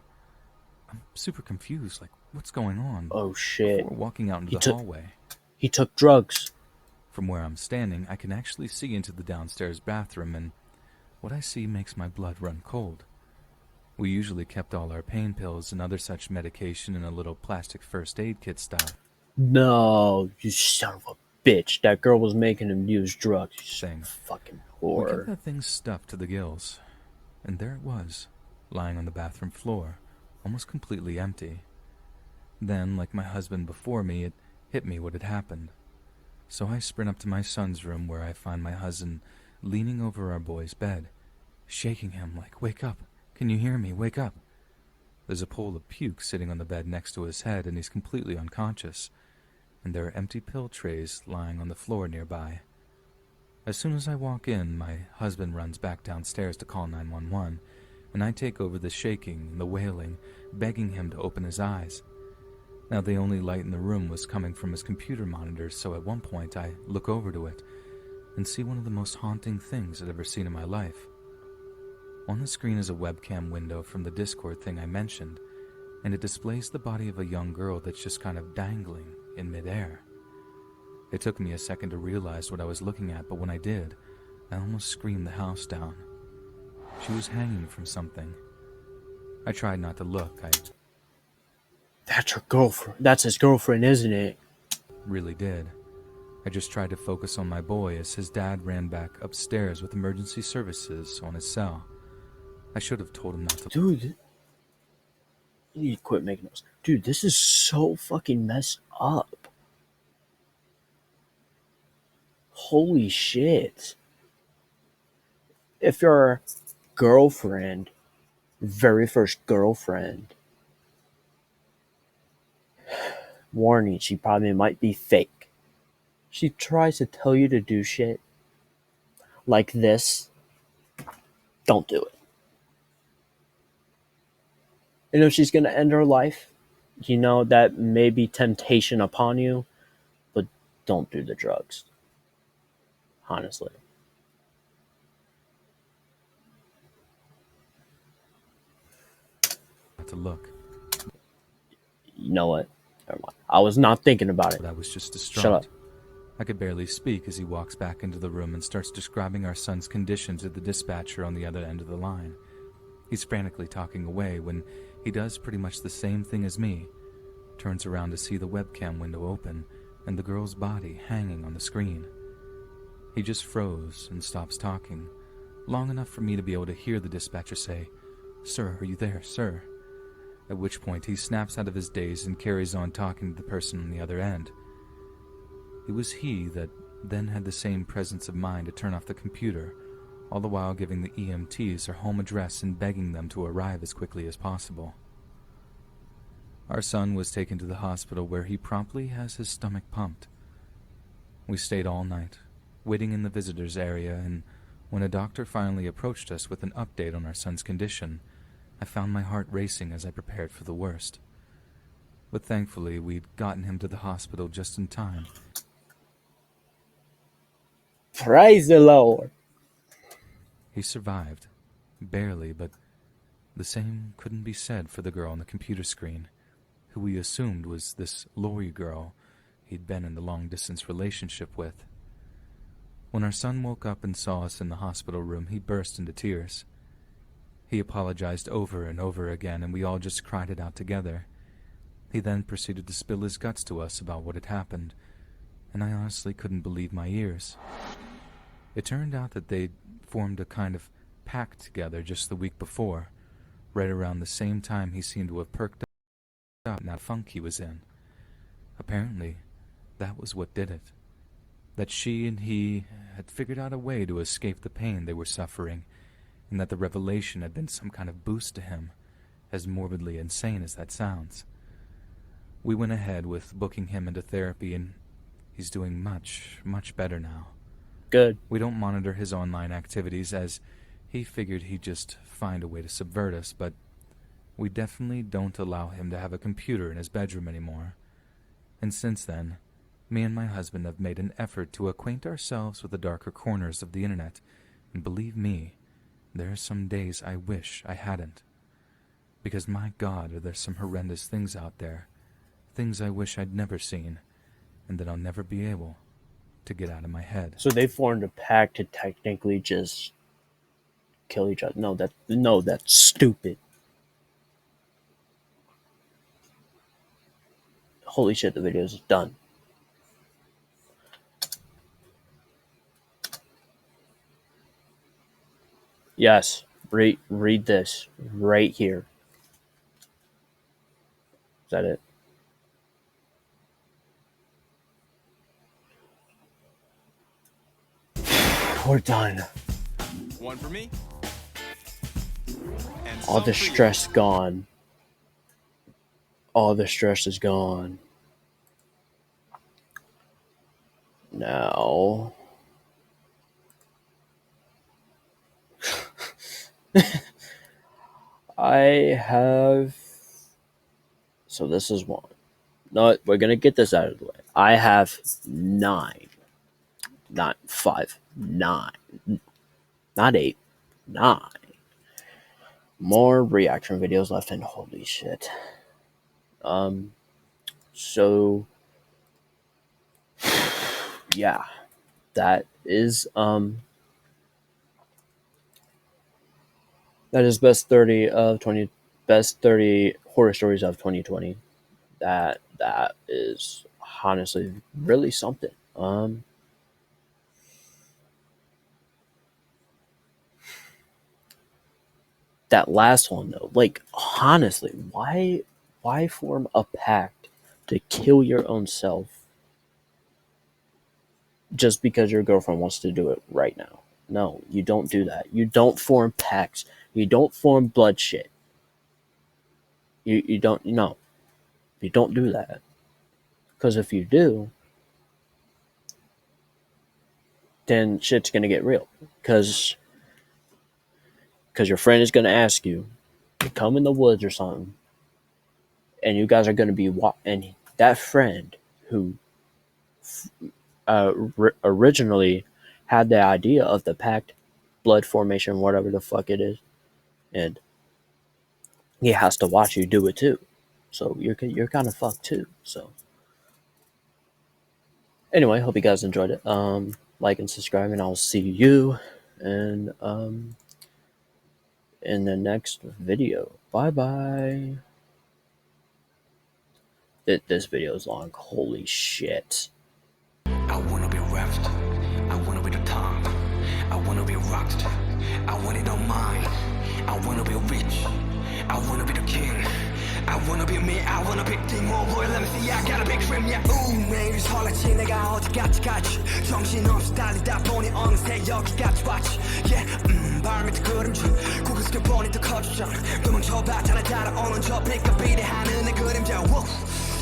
[SPEAKER 9] I'm super confused, like, what's going on?
[SPEAKER 1] Oh shit.
[SPEAKER 9] Before walking out into the hallway.
[SPEAKER 1] He took drugs.
[SPEAKER 9] From where I'm standing, I can actually see into the downstairs bathroom, and what I see makes my blood run cold. We usually kept all our pain pills and other such medication in a little plastic first aid kit style.
[SPEAKER 1] No, you son of a bitch. That girl was making him use drugs.
[SPEAKER 9] Thing.
[SPEAKER 1] Fucking
[SPEAKER 9] We
[SPEAKER 1] whore.
[SPEAKER 9] kept that thing stuffed to the gills, and there it was, lying on the bathroom floor, almost completely empty. Then, like my husband before me, it hit me what had happened. So I sprint up to my son's room where I find my husband leaning over our boy's bed, shaking him like, "Wake up, can you hear me, wake up." There's a pool of puke sitting on the bed next to his head, and he's completely unconscious, and there are empty pill trays lying on the floor nearby. As soon as I walk in, my husband runs back downstairs to call 911, and I take over the shaking and the wailing, begging him to open his eyes. Now, the only light in the room was coming from his computer monitor, so at one point I look over to it and see one of the most haunting things I'd ever seen in my life. On the screen is a webcam window from the Discord thing I mentioned, and it displays the body of a young girl that's just kind of dangling in midair. It took me a second to realize what I was looking at, but when I did, I almost screamed the house down. She was hanging from something. I tried not to look.
[SPEAKER 1] That's her girlfriend. That's his girlfriend, isn't it?
[SPEAKER 9] Really did. I just tried to focus on my boy as his dad ran back upstairs with emergency services on his cell. I should have told him not to.
[SPEAKER 1] Dude, you need to quit making those. Dude, this is so fucking messed up. Holy shit. If your girlfriend, very first girlfriend, warning, she probably might be fake. She tries to tell you to do shit like this, don't do it. And if she's gonna end her life, that may be temptation upon you, but don't do the drugs. Honestly.
[SPEAKER 9] To look.
[SPEAKER 1] You know what? Never mind. I was not thinking about it.
[SPEAKER 9] But I was just distraught.
[SPEAKER 1] Shut up.
[SPEAKER 9] I could barely speak as he walks back into the room and starts describing our son's condition to the dispatcher on the other end of the line. He's frantically talking away when he does pretty much the same thing as me, turns around to see the webcam window open and the girl's body hanging on the screen. He just froze and stops talking, long enough for me to be able to hear the dispatcher say, "Sir, are you there, sir?" At which point he snaps out of his daze and carries on talking to the person on the other end. It was he that then had the same presence of mind to turn off the computer, all the while giving the EMTs her home address and begging them to arrive as quickly as possible. Our son was taken to the hospital where he promptly has his stomach pumped. We stayed all night, waiting in the visitors area, and when a doctor finally approached us with an update on our son's condition, I found my heart racing as I prepared for the worst. but thankfully we'd gotten him to the hospital just in time.
[SPEAKER 1] Praise the Lord.
[SPEAKER 9] He survived. Barely, but the same couldn't be said for the girl on the computer screen, who we assumed was this Lori girl he'd been in the long-distance relationship with. When our son woke up and saw us in the hospital room, he burst into tears. He apologized over and over again, and we all just cried it out together. He then proceeded to spill his guts to us about what had happened, and I honestly couldn't believe my ears. It turned out that they'd formed a kind of pact together just the week before, right around the same time he seemed to have perked up in that funk he was in. Apparently, that was what did it. That she and he had figured out a way to escape the pain they were suffering, and that the revelation had been some kind of boost to him, as morbidly insane as that sounds. We went ahead with booking him into therapy, and he's doing much, much better now.
[SPEAKER 1] Good.
[SPEAKER 9] We don't monitor his online activities, as he figured he'd just find a way to subvert us, but we definitely don't allow him to have a computer in his bedroom anymore. And since then, me and my husband have made an effort to acquaint ourselves with the darker corners of the internet, and believe me, there are some days I wish I hadn't. Because my God, are there some horrendous things out there, things I wish I'd never seen, and that I'll never be able to get out of my head.
[SPEAKER 1] So they formed a pact to technically just kill each other. No, that's stupid. Holy shit, the video is done. Yes, read this right here. Is that it? We're done.
[SPEAKER 12] One for me. And
[SPEAKER 1] All the stress gone. All the stress is gone. Now I have, so this is one. No, we're gonna get this out of the way. I have 9, not 5, 9, not 8, 9 more reaction videos left, and holy shit. So yeah, that is best 30 horror stories of 2020. That is honestly really something. That last one though, like honestly, why form a pact to kill your own self just because your girlfriend wants to do it right now? No, you don't do that. You don't form pacts. You don't form blood shit. You don't, no. You don't do that. Because if you do, then shit's going to get real. Because your friend is going to ask you to come in the woods or something. And you guys are going to be, and that friend who originally had the idea of the pact, blood formation, whatever the fuck it is, and he has to watch you do it too. So you're kind of fucked too. So anyway, hope you guys enjoyed it. Like and subscribe, and I'll see you in the next video. Bye bye. This video is long. Holy shit.
[SPEAKER 13] I wanna be rapped. I wanna be the top. I wanna be rocked. I want it on mine. I wanna be rich. I wanna be the king. I wanna be me. I wanna be king. Oh boy, let me see. I got a big dream. Yeah. 매일 설레지 내가 어디까지 가지. 정신없이 달리다 보니 어느새 여기까지 왔지. Yeah. 발밑에 그림자. 고개 숙여 보니 더 커지잖아. 도망쳐봤잖아. 따라오는 저 빛과 비례하는 내 그림자.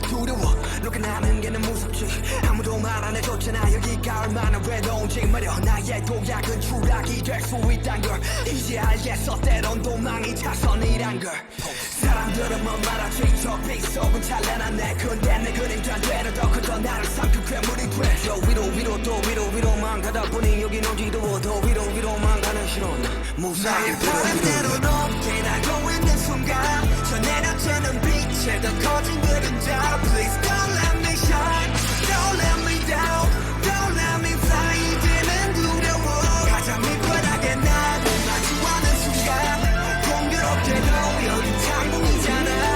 [SPEAKER 13] 두려워 누구나는 게 너무 무섭지. 아무도 말 안 해줬잖아. 여기가 얼마나 외로운지 말여. 나의 도약은 추락이 될 수 있단 걸 이제 알겠어. 때론 도망이 차선이란 걸. 사람들은 뭐 말하지 저 빗속은 찬란한 내 근데 내 그림도 안 되는 더 큰 나를 삼킨 괴물이 돼저 위로 또 위로만 가다 보니 여긴 어디로 더 위로만 가는 신호는 무사히 바람대로 높게 날고 있는 순간 저 내려지는 빛에 더 커진 그림자 Please